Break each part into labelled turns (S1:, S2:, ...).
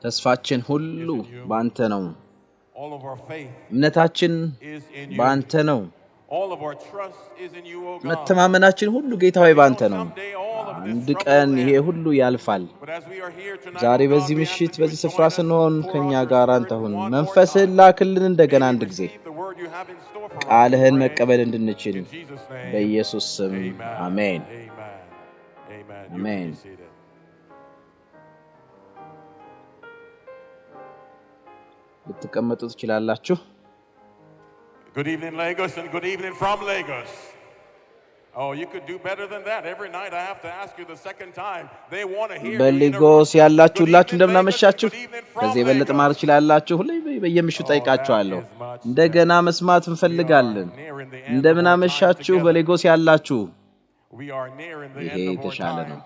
S1: ተስፋችን ሁሉ ባንተ ነው
S2: All of our faith
S1: እምነታችን
S2: is in you.
S1: ባንተ ነው
S2: All of our trust is in you, O God.
S1: መተማመናችን ሁሉ ጌታ ሆይ ባንተ ነው
S2: Someday all of this
S1: አንድ
S2: trouble
S1: ቀን
S2: will
S1: ይሄ
S2: end.
S1: ሁሉ ያልፋል
S2: But as we are here tonight,
S1: ዛሬ
S2: O God,
S1: በዚህ
S2: we ask
S1: ምሽት
S2: that you
S1: በዚህ
S2: would
S1: ስፍራ
S2: join us
S1: ስንሆን
S2: and pour
S1: ከኛ
S2: out your
S1: ጋር
S2: spirit
S1: አንተ ሁን
S2: one more
S1: መንፈስህን
S2: time.
S1: ላክልን እንደገና
S2: May we
S1: አንድ ጊዜ
S2: receive the word you have in store for us.
S1: ቃልህን
S2: We pray
S1: መቀበል እንድንችል
S2: in Jesus' name.
S1: በኢየሱስ ስም
S2: Amen.
S1: አሜን
S2: Amen. Amen. You
S1: Amen.
S2: can be seated.
S1: ልትቀመጡ ትችላላችሁ
S2: Good evening, Lagos, and good evening from Lagos. Oh, you could do better than that. Every night I have to ask you the second time. They want to hear you.
S1: በሌጎስ ያላችሁ ሁላችሁ እንደምናመሻችሁ ከዚህ የበለጠ ማር ይችላልላችሁ ሁሌ በየምሽቱ ጠይቃችኋለሁ እንደገና መስማት እንፈልጋለን እንደምናመሻችሁ በሌጎስ ያላችሁ ይሄ ተሻለ ነው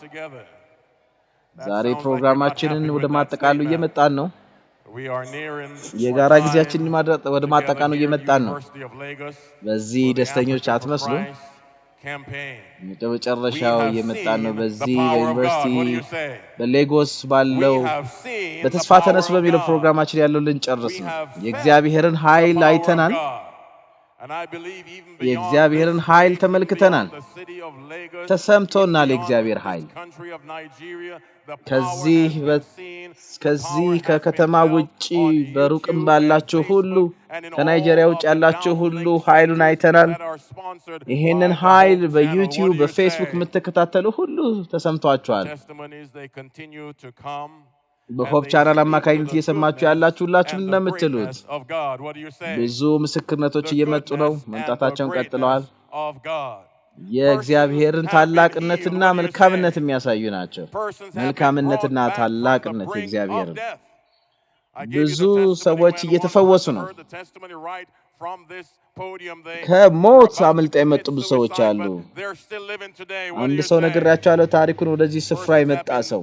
S1: ዛሬ ፕሮግራማችንን ወደ ማጠቃለሉ እየመጣን ነው የጋራ ጊዜያችንን ወደ ማጠቃለሉ እየመጣን ነው በዚህ ደስተኞች አትመስሉ መጨረሻው እየመጣን ነው በዚህ ዩኒቨርሲቲ በሌጎስ ባለው በተስፋ ተነስ በሚለው ፕሮግራማችን ያለው ልንጨርስ ነው የእግዚአብሔርን ኃይል አይተናል የእግዚአብሔርን ኃይል ተመልክተናል ተሰምቶናል የእግዚአብሔር ኃይል ከዚህ ከከተማ ውጪ በሩቅም ባላችሁ ሁሉ ከናይጄሪያ ውጭ ያላችሁ ሁሉ ኃይሉን አይተናል ይሄንን ኃይል በዩቲዩብ በፌስቡክ የምትከታተሉ ሁሉ ተሰምቷችኋል በሆፕ ቻናል አማካኝነት እየሰማችሁ ያላችሁ ሁላችሁም እንደምትሉት ብዙ ምስክርነቶች እየመጡ ነው መምጣታቸውን ቀጥለዋል የእግዚአብሔርን ታላቅነትና መልካምነት የሚያሳዩ ናቸው መልካምነትና ታላቅነት የእግዚአብሔር ብዙ ሰዎች እየተፈወሱ ነው ከሞት አመልጣ የመጡ ብዙ ሰዎች አሉ አንድ ሰው ነግራቸዋለሁ ታሪኩን ወደዚህ ስፍራ የመጣ ሰው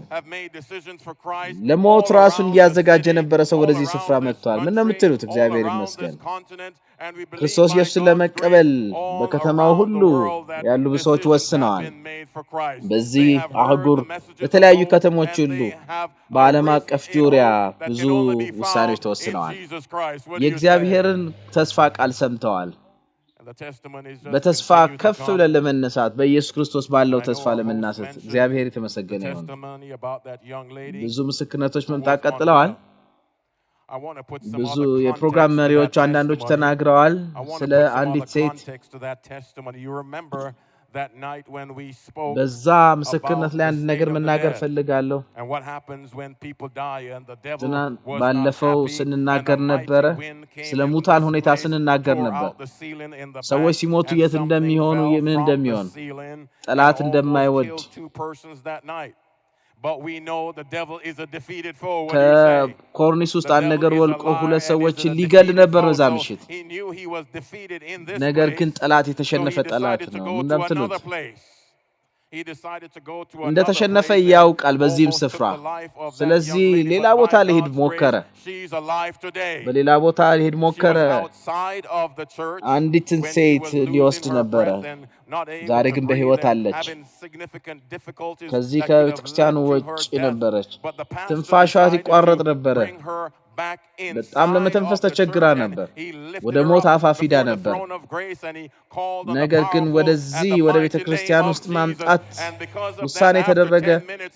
S1: ለሞት ራሱን ያዘጋጀ ነበር ሰው ወደዚህ ስፍራ መጥቷል ምን ነው የምትሉት እግዚአብሔር ይመስገን ክርስቶስ ኢየሱስን ለመቀበል በከተማው ሁሉ ያሉ ብዙዎች ወስነዋል በዚህ አህጉር በተለያዩ ከተሞች ሁሉ በዓለም አቀፍ ዙሪያ ብዙ ውሳኔዎች ተወስነዋል የእግዚአብሔርን ተስፋ ቃል ሰምተዋል በተስፋ ከፍ ብለን ለመነሳት በኢየሱስ ክርስቶስ ባለው ተስፋ ለመናሰት እግዚአብሔር የተመሰገነ ይሁን ብዙ ምስክርነቶች መምጣት ቀጥለዋል ብዙ የፕሮግራም መሪዎች አንዳንዶች ተናግረዋል ስለ አንዲት ሴት በዛ ምስክርነት ላይ አንድ ነገር መናገር ፈልጋለሁ ባለፈው ስንናገር ነበር ስለ ሙታን ሁኔታ ስንናገር ነበር ሰዎች ሲሞቱ የት እንደሚሆኑ ምን እንደሚሆን ጠላት እንደማይወድ
S2: But we know the devil is a defeated foe. What do you say?
S1: ኮርኒስ ውስጥ አንድ ነገር ወልቆ ሁለት ሰዎች ሊገል ነበር በዛ ምሽት ነገር ግን ጠላት የተሸነፈ ጠላት ነው እንደምትሉት እንደተሸነፈ ያውቃል በዚህም ስፍራ ስለዚህ ሌላ ቦታ ሊሄድ ሞከረ በሌላ ቦታ ሊሄድ ሞከረ አንዲት ሴት ሊወስድ ነበር ዛሬ ግን በህይወት አለች ከዚህ ከቤተክርስቲያኑ ውጭ ነበረች ትንፋሿ ይቋረጥ ነበር በጣም ለመተንፈስ ተቸግራ ነበር ወደ ሞት አፋፊዳ ነበር ነገር ግን ወደዚህ ወደ ቤተክርስቲያን ውስጥ ማምጣት ውሳኔ ተደረገ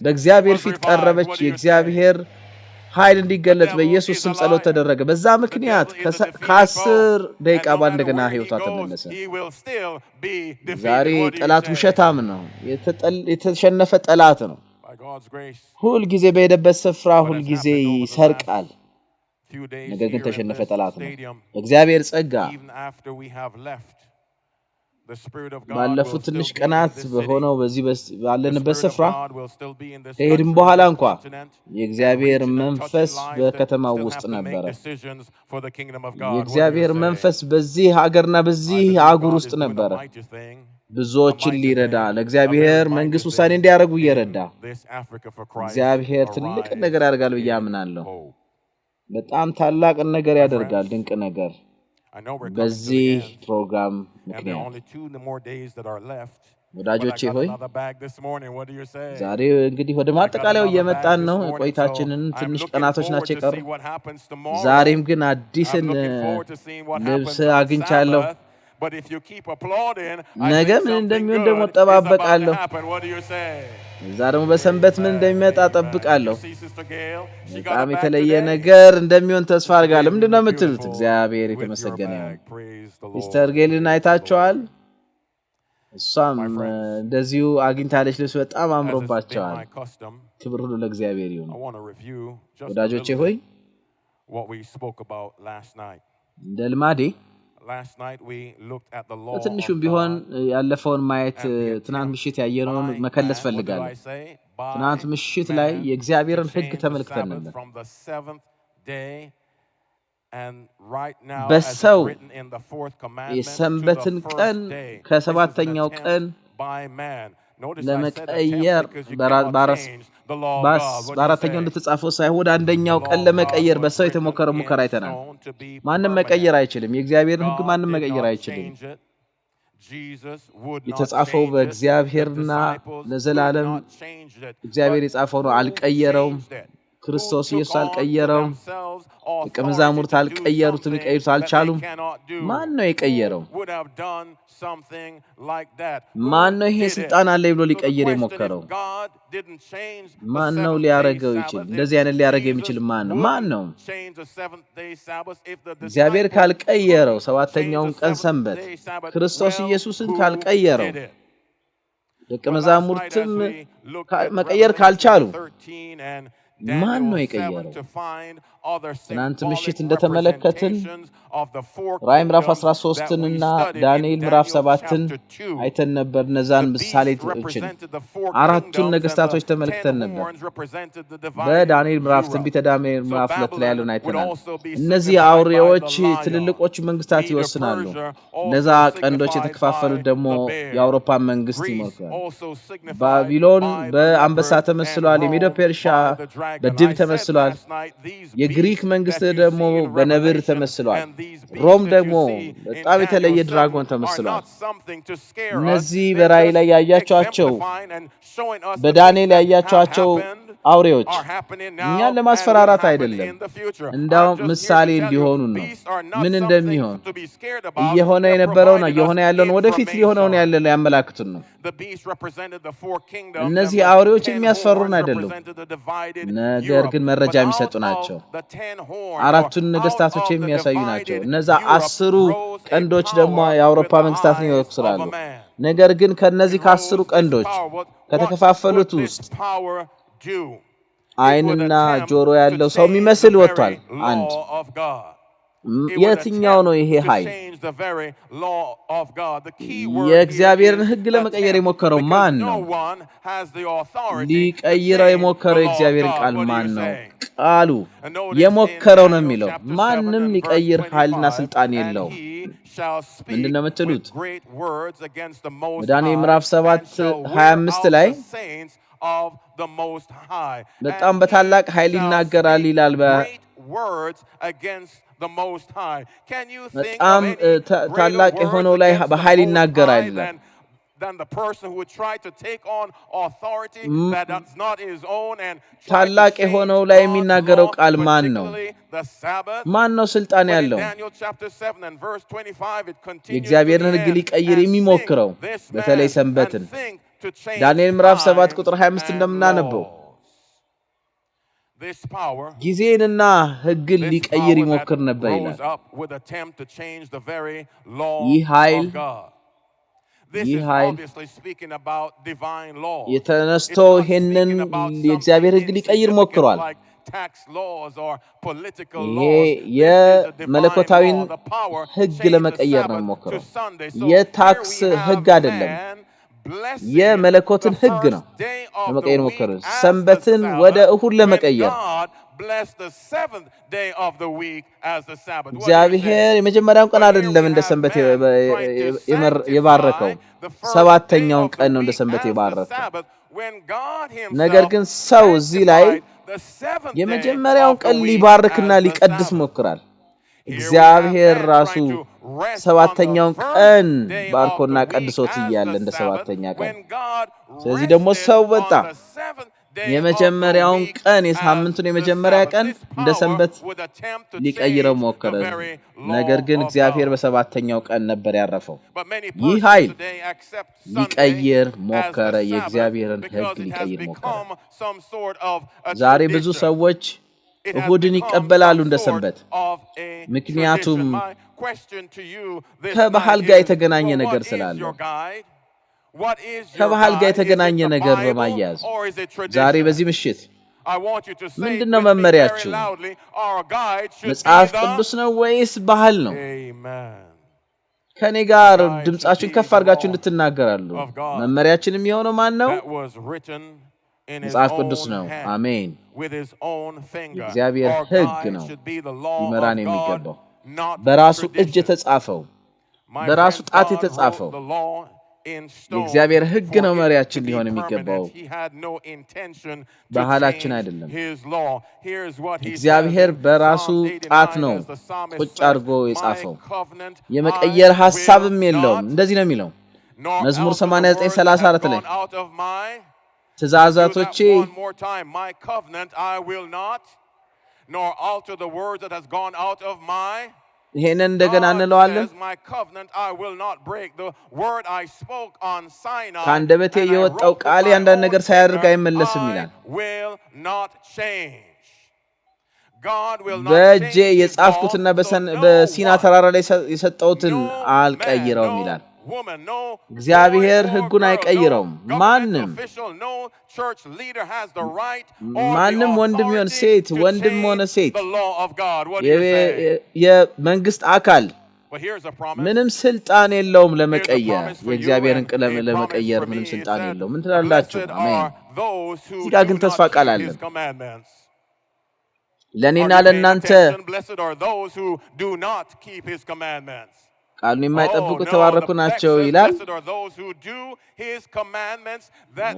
S1: በእግዚአብሔር ፊት ቀረበች የእግዚአብሔር ኃይል እንዲገለጥ በኢየሱስ ስም ጸሎት ተደረገ በዛ ምክንያት ከ10 ደቂቃ እንደገና ህይወቷ ተመለሰ ዛሬ ጠላት ውሸታም ነው የተሸነፈ ጠላት ነው ሁሉ ጊዜ በሄደበት ስፍራ ሁሉ ጊዜ ይሰርቃል ነገር ግን ተሸነፈ ጠላት ነው እግዚአብሔር ጸጋ ባለፉት ትንሽ ቀናት በሆነው በዚህ ባለንበት ስፍራ ከሄድን በኋላ እንኳን የእግዚአብሔር መንፈስ በከተማው ውስጥ ነበር የእግዚአብሔር መንፈስ በዚህ ሀገርና በዚህ አህጉር ውስጥ ነበር ብዙዎችን ሊረዳ ለእግዚአብሔር መንግስት ውሳኔ እንዲያደርጉ ይረዳ እግዚአብሔር ትልቅ ነገር ያደርጋል በያምናለሁ በጣም ታላቅ ነገር ያደርጋል ድንቅ ነገር በዚህ ፕሮግራም ምክንያት ወዳጆቼ ሆይ ዛሬ እንግዲህ ወደ ማጠቃለያው እየመጣን ነው ቆይታችንን ትንሽ ቀናቶች ናቸው የቀሩ ዛሬም ግን አዲስን ልብስ አግኝቻለሁ ነገ ምን እንደሚሆን ደግሞ ተጠባበቃለሁ ዛሬም በሰንበት ምን እንደሚመጣ ተጠብቃለሁ በጣም የተለየ ነገር እንደሚሆን ተስፋ አድርጋለሁ ምንድነው የምትሉት እግዚአብሔር የተመሰገነ ይሁን ሚስተር ጌልን አይታችኋል እሷም እንደዚሁ አግኝታለች ልብስ በጣም አምሮባቸዋል ክብር ሁሉ ለእግዚአብሔር ይሁን ወዳጆቼ ሆይ እንደ ልማዴ ትንሹም ቢሆን ያለፈውን ማየት ትናንት ምሽት ያየነውን መከለስ ፈልጋለሁ ትናንት ምሽት ላይ የእግዚአብሔርን ሕግ ተመልክተን ነበር በሰው የሰንበትን ቀን ከሰባተኛው ቀን ለመቀየር በአራተኛው እንደተጻፈው ሳይሆን ወደ አንደኛው ቀን ለመቀየር በሰው የተሞከረ ሙከራ አይተናል ማንንም መቀየር አይችልም የእግዚአብሔርን ሕግ ማንንም መቀየር አይችልም የተጻፈው በእግዚአብሔርና ለዘላለም እግዚአብሔር የጻፈው ነው አልቀየረውም ክርስቶስ ኢየሱስ አልቀየረው ከመዛሙርት አልቀየሩትም ይቀይሩት አልቻሉም ማን ነው የቀየረው ማን ነው ይሄ ስልጣን አለ ብሎ ሊቀየር የሞከረው ማን ነው ሊያረጋው ይችላል እንደዚህ አይነት ሊያረጋው የሚችል ማን ነው እግዚአብሔር ካልቀየረው ሰባተኛውን ቀን ሰንበት ክርስቶስ ኢየሱስን ካልቀየረው ደቀ መዛሙርትም መቀየር ካልቻሉ ማን ነው የቀየረው ትናንት ምሽት እንደተመለከትን ራዕይ ምዕራፍ 13 እና ዳንኤል ምዕራፍ 7 አይተን ነበር እነዛን ምሳሌዎችን አራቱን ነገስታቶች ተመልክተን ነበር በዳንኤል ምዕራፍ ትንቢተ ዳንኤል ምዕራፍ 2 ላይ ያለውን አይተናል እነዚህ አውሬዎች ትልልቆቹ መንግስታት ይወስናሉ እነዛ ቀንዶች የተከፋፈሉት ደግሞ የአውሮፓ መንግስት ይመክራል ባቢሎን በአንበሳ ተመስሏል የሜዶ ፐርሻ በድብ ተመስሏል የግሪክ መንግስት ደግሞ በነብር ተመስሏል ሮም ደግሞ በጣም የተለየ ድራጎን ተመስሏል እነዚህ በራእይ ላይ ያያቸዋቸው በዳንኤል ያያቸዋቸው አውሬዎች እኛን ለማስፈራራት አይደለም እንዳው ምሳሌ እንዲሆኑ ነው ምን እንደሚሆን እየሆነ የነበረውና እየሆነ ያለውን ወደፊት ሊሆነው ያለው ያመላክቱን ነው እነዚህ አውሬዎች የሚያስፈሩን አይደሉም ነገር ግን መረጃ የሚሰጡ ናቸው አራቱን ነገስታቶች የሚያሳዩ ናቸው እነዛ 10 ቀንዶች ደግሞ የአውሮፓ መንግስታትን ይወክላሉ ነገር ግን ከነዚህ ከ10 ቀንዶች ከተከፋፈሉት ውስጥ አይንና ጆሮ ያለው ሰው የሚመስል ወጥቷል አንድ የትኛው ነው ይሄ ኃይል የእግዚአብሔርን ሕግ ለመቀየር የሞከረው ማን ነው ሊቀይረው የሞከረው የእግዚአብሔርን ቃል ማን ነው ቃሉ የሞከረው ነው የሚለው ማንንም ሊቀይር ኃይልና ስልጣን የለው ምንድነው የምትሉት ዳንኤል ምዕራፍ 7:25 ላይ በጣም በታላቅ ኃይል ይናገራል ይላል በጣም ታላቅ የሆነው ላይ በኃይል ይናገራል ይላል ታላቅ የሆነው ላይ የሚናገረው ቃል ማን ነው ስልጣን ያለው የእግዚአብሔርን ሕግ ሊቀይር የሚሞክረው በተለይ ሰንበትን ዳንኤል ምዕራፍ 7:25 እንደምናነበው ጊዜንና ሕግን ሊቀይር ይሞክር ነበር ይላል ይህ ኃይል የተነስቶ ይሄንን የእግዚአብሔር ሕግ ሊቀይር ሞክሯል የመለኮታዊን ሕግ ለመቀየር ነው ሞክሯል የታክስ ሕግ አይደለም የመለኮትን ሕግ ነው ለመቀየር ሞክሯል ሰንበትን ወደ እሁድ ለመቀየር እግዚአብሔር የመጀመሪያውን ቀን አይደለም እንደ ሰንበት የባረከው ሰባተኛውን ቀን ነው እንደ ሰንበት የባረከው ነገር ግን ሰው እዚህ ላይ የመጀመሪያውን ቀን ሊባርክና ሊቀድስ ሞክራል እግዚአብሔር ራሱ ሰባተኛውን ቀን ባርኮና ቀድሶት ይያለ እንደ ሰባተኛ ቀን ስለዚህ ደግሞ ሰው ወጣ የመጀመሪያውን ቀን የሳምንቱን የመጀመሪያ ቀን እንደ ሰንበት ሊቀይረው ሞከረ ነገር ግን እግዚአብሔር በሰባተኛው ቀን ነበር ያረፈው ይህ ኃይል ሊቀይር ሞከረ የእግዚአብሔርን ሕግ ሊቀይር ሞከረ ዛሬ ብዙ ሰዎች እሁድን ይቀበላሉ እንደ ሰንበት ምክንያቱም ከባህል ጋር የተገናኘ ነገር ስላለ ከባህል ጋር የተገናኘ ነገር በማያያዝ ዛሬ በዚህ ምሽት ምንድነው መመሪያችሁ መጽሐፍ ቅዱስ ነው ወይስ ባህል ነው ከኔ ጋር ድምጻችሁን ከፍ አድርጋችሁ እንድትናገራሉ መመሪያችንም የሆነው ማን ነው መጽሐፍ ቅዱስ ነው አሜን እግዚአብሔር ሕግ ነው ይመራን የሚገባው በራሱ እጅ የተጻፈው በራሱ ጣት የተጻፈው የእግዚአብሔር ሕግ ነው መሪያችን ሊሆን የሚገባው ባህላችን አይደለም እግዚአብሔር በራሱ ጣት ነው ቁጭ አድርጎ የጻፈው የመቀየር ሐሳብም የለውም እንደዚህ ነው የሚለው መዝሙር 89:34 ላይ ትእዛዛቶቼ nor alter the words that has gone out of my ይሄንን እንደገና እንለዋለን ከአንደበቴ የወጣው ቃል አንዳንድ ነገር ሳያደርግ አይመለስም ይላል በእጄ የጻፍኩትና በሲና ተራራ ላይ የሰጠሁትን አልቀይረውም ይላል እግዚአብሔር ሕጉን አይቀይረውም ማንም ወንድም ይሁን ሴት ወንድም ሆነ ሴት የመንግስት አካል ምንም ስልጣን የለውም ለመቀየር የእግዚአብሔርን ቀለም ለመቀየር ምንም ስልጣን የለውም ምን ትላላችሁ አሜን እዚህ ጋር ግን ተስፋ ቃል አለ ለኔና ለናንተ ቃሉን የማይጠብቁ የተባረኩ ናቸው ይላል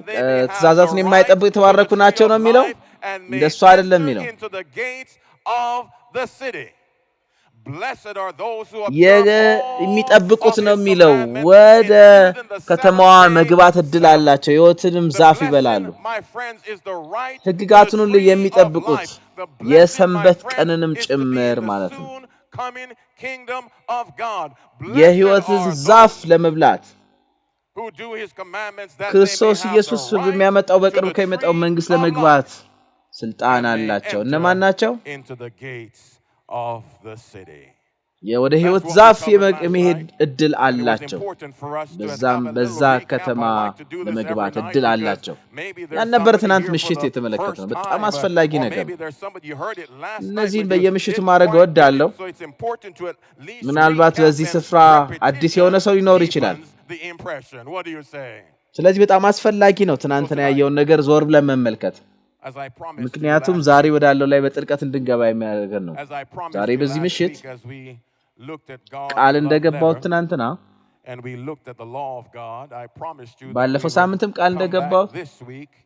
S1: ትእዛዛቱን የማይጠብቁ የተባረኩ ናቸው ነው የሚለው እንደሱ አይደለም የሚለው የሚጠብቁት ነው የሚለው ወደ ከተማዋ መግባት እድል አላቸው ሕይወትንም ዛፍ ይበላሉ ሕግጋቱን ሁሉ የሚጠብቁት የሰንበት ቀንንም ጭምር ማለት ነው የሕይወትን ዛፍ ለመብላት ክርስቶስ ኢየሱስ በሚያመጣው በቅርብ ከሚመጣው መንግስት ለመግባት ስልጣን አላቸው እነማን ናቸው ወደ ሕይወት ዛፍ የመሄድ እድል አላቸው በዛ ከተማ ለመግባት እድል አላቸው ያን ነበር ትናንት ምሽት የተመለከተው በጣም አስፈላጊ ነገር እነዚህን በየምሽቱ ማድረግ ወዳለው ምናልባት በዚህ ስፍራ አዲስ የሆነ ሰው ሊኖር ይችላል ስለዚህ በጣም አስፈላጊ ነው ትናንትና ያየውን ነገር ዞር ብለን መመልከት ምክንያቱም ዛሬ ወዳለው ላይ በጥልቀት እንድንገባ የሚያደርገን ነው ዛሬ በዚህ ምሽት ቃል እንደገባው ትናንትና ባለፈው ሳምንትም ቃል እንደገባው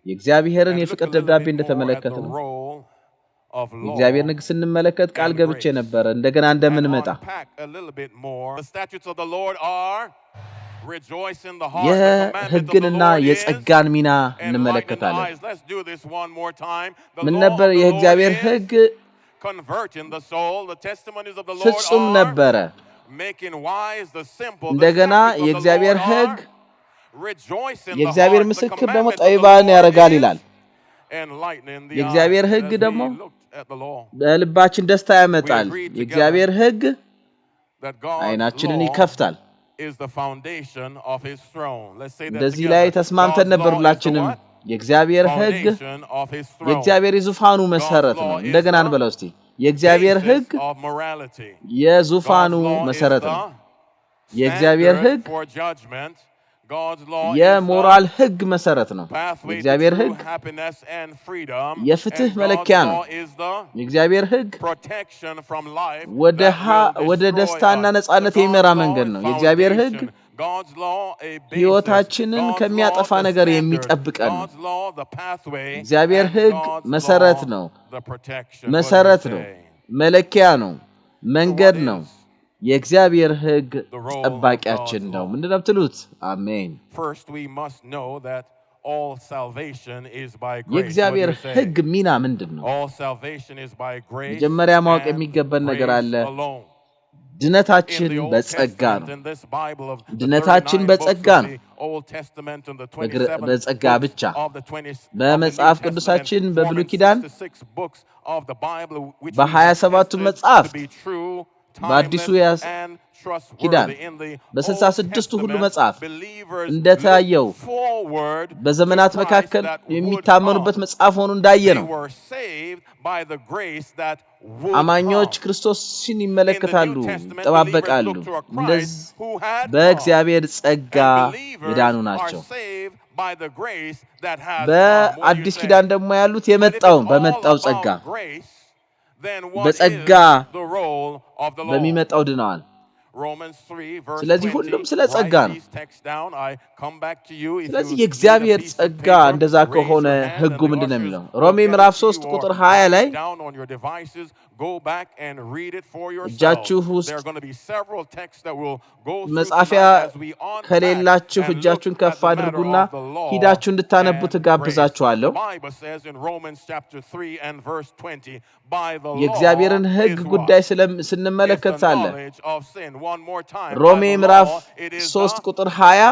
S1: የእግዚአብሔርን የፍቅር ደብዳቤ እንደተመለከተን የእግዚአብሔር ንግስ እንመለከት ቃል ገብቼ ነበር እንደገና እንደምንመጣ የሕግንና የጸጋን ሚና እንመለከታለን ምን ነበር የእግዚአብሔር ሕግ ፍጹም ነበረ እንደገና የእግዚአብሔር ሕግ የእግዚአብሔር ምስክር ደግሞ ጠቢባን ያረጋል ይላል የእግዚአብሔር ሕግ ደግሞ በልባችን ደስታ ያመጣል የእግዚአብሔር ሕግ አይናችንን ይከፍታል እንደዚህ ላይ ተስማምተን ነበር ሁላችንም የእግዚአብሔር ሕግ የእግዚአብሔር የዙፋኑ መሰረት ነው እንደገና እንበለው እስቲ የእግዚአብሔር ሕግ የዙፋኑ መሰረት ነው የእግዚአብሔር ሕግ የሞራል ሕግ መሰረት ነው የእግዚአብሔር ሕግ የፍትህ መለኪያ ነው የእግዚአብሔር ሕግ ወደ ደስታና ነጻነት የሚመራ መንገድ ነው የእግዚአብሔር ሕግ ሕይወታችንን ከሚያጠፋ ነገር የሚጠብቀን ነው እግዚአብሔር ሕግ መሰረት ነው መለኪያ ነው መንገድ ነው የእግዚአብሔር ሕግ ጠባቂያችን ነው ምንድነው ብትሉት አሜን
S2: First we must know that all salvation is by grace.
S1: የእግዚአብሔር ሕግ ሚና ምንድነው
S2: All salvation is by grace.
S1: መጀመሪያ ማወቅ የሚገባን ነገር አለ ድነታችን በጸጋ ነው ድነታችን በጸጋ ነው በጸጋ ብቻ በመጽሐፍ ቅዱሳችን በብሉይ ኪዳን በ27ቱ መጽሐፍ በአዲሱ ኪዳን በ66ቱ ሁሉ መጽሐፍ እንደታየው በዘመናት መካከል የሚታመኑበት መጽሐፍ ሆኖ እንዳየነው አማኞች ክርስቶስን ይመለከታሉ ተባበቃሉ እንደዚህ በእግዚአብሔር ጸጋ ይዳኑ ናቸው በአዲስ ኪዳን ደግሞ ያሉት በመጣው ጸጋ በጸጋ በሚመጣው ድነዋል ስለዚህ ሁሉም ስለ ጸጋ ነው ስለዚህ የእግዚአብሔር ጸጋ እንደዛ ከሆነ ሕጉ ምንድነው የሚለው ሮሜ ምዕራፍ 3 ቁጥር 20 ላይ እጃችሁ ውስጥ መጻፊያ ከሌላችሁ እጃችሁን ከፍ አድርጉና ሂዳችሁ እንድታነቡ ተጋብዛችኋለሁ የእግዚአብሔርን ሕግ ጉዳይ ስንመለከት ሳለ ሮሜ ምዕራፍ 3 ቁጥር 20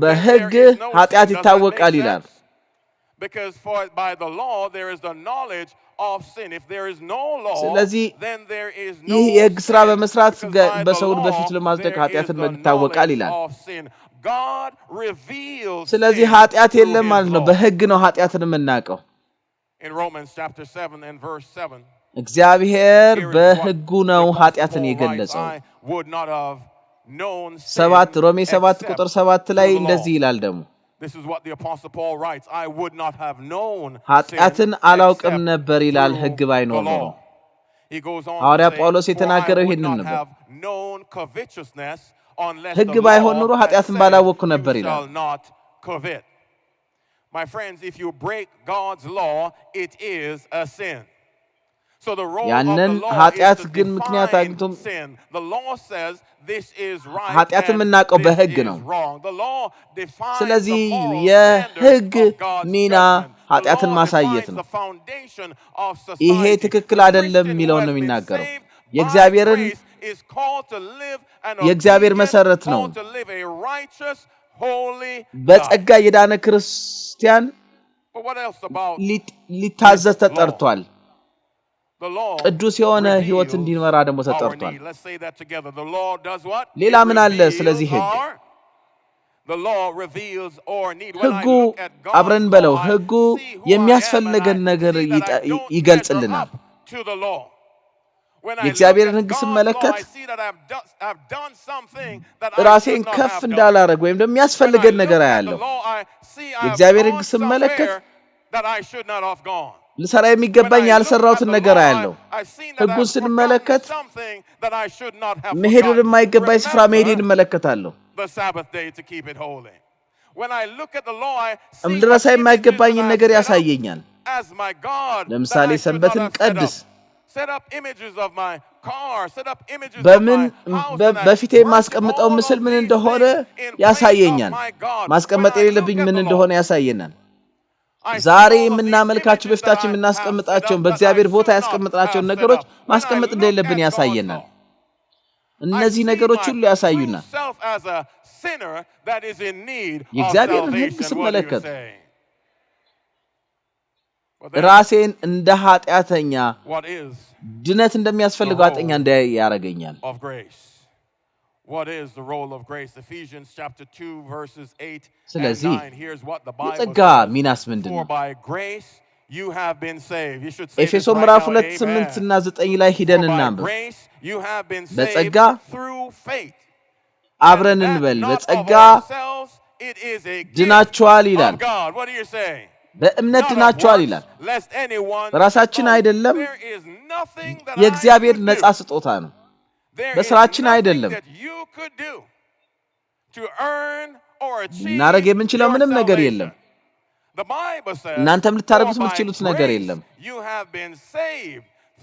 S1: በሕግ ኃጢአት ይታወቃል ይላል
S2: because by the law there is the knowledge of sin if there is no law then there is no
S1: ይህ የሕግ ሥራ በመስራት በሰው በፊት ለማጽደቅ ኃጢአትን ይታወቃል ይላል
S2: God reveals
S1: ስለዚህ ኃጢአት የለም ማለት ነው በሕግ ነው ኃጢአትን የምናውቀው
S2: in Romans chapter 7 and verse 7
S1: እግዚአብሔር በሕጉ ነው ኃጢአትን የገለጸው ሮሜ 7 ቁጥር 7 ላይ እንደዚህ ይላል ደግሞ
S2: This is what the apostle Paul writes I would not have known
S1: ኃጢአትን አላውቅም ነበር ይላል ሕግ ባይኖር ነው
S2: He goes on
S1: ሐዋርያ ጳውሎስ የተናገረው ይሄንን ነበር ሕግ ባይሆን ኖሮ ኃጢአትን ባላወቅኩ ነበር ይላል
S2: My friends if you break God's law it is a sin So the role of the law is to define sin. The law says this is right and this is wrong. The law defines
S1: ስለዚህ የሕግ ሚና ኃጢአትን ማሳየት ነው ይሄ ትክክል አይደለም የሚለውን ነው የሚናገረው የእግዚአብሔር መሰረት ነው በጸጋ የዳነ ክርስቲያን ሊታዘዝ ተጠርቷል ቅዱስ የሆነ ሕይወት እንዲመራ ደግሞ ተጠርቷል ሌላ ምን አለ ስለዚህ ሕጉ አብረን በለው ሕጉ የሚያስፈልገን ነገር ይገልጽልናል የእግዚአብሔርን ሕግ ስመለከት ራሴን ከፍ እንዳላረግ ወይም ደግሞ የሚያስፈልገን ነገር አያለው የእግዚአብሔርን ሕግ ስመለከት ልሰራ የሚገባኝ ያልሰራሁትን ነገር አያለው ሕጉን ስንመለከት መሄድ ወደማይገባኝ ስፍራ መሄድን እመለከታለሁ እንድረሳ የማይገባኝን ነገር ያሳየኛል ለምሳሌ ሰንበትን ቀድስ በምን በፊቴ ማስቀመጠው ምስል ምን እንደሆነ ያሳየኛል ማስቀመጥ የሌለብኝ ምን እንደሆነ ያሳየናል ዛሬ የምናመልካቸው በፊታችን የምናስቀምጣቸው በእግዚአብሔር ቦታ ያስቀምጥናቸው ነገሮች ማስቀመጥ እንደሌለብን ያሳየናል እነዚህ ነገሮች ሁሉ ያሳዩናል የእግዚአብሔርን ሕግ ስመለከት ራሴን እንደ ኃጢአተኛ ድነት እንደሚያስፈልገው ኃጢአተኛ እንዳያረጋኛል
S2: What is the role of grace? Ephesians chapter 2 verses 8
S1: and
S2: 9. Here's what the Bible
S1: says.
S2: For by grace you have been saved. You should say
S1: Efeso ምዕራፍ 2:8 እና 9 ላይ ሄደን እናንብብ በጸጋ
S2: through faith
S1: አብረን እንበል በጸጋ ድናችኋል ይላል
S2: What are you saying?
S1: በእምነት ድናችኋል ይላል ራሳችን አይደለም የእግዚአብሔር ነፃ ስጦታ ነው በስራችን አይደለም እናረግ የምንችለው ምንም ነገር የለም እናንተም ልታረጉት የምትችሉት ነገር የለም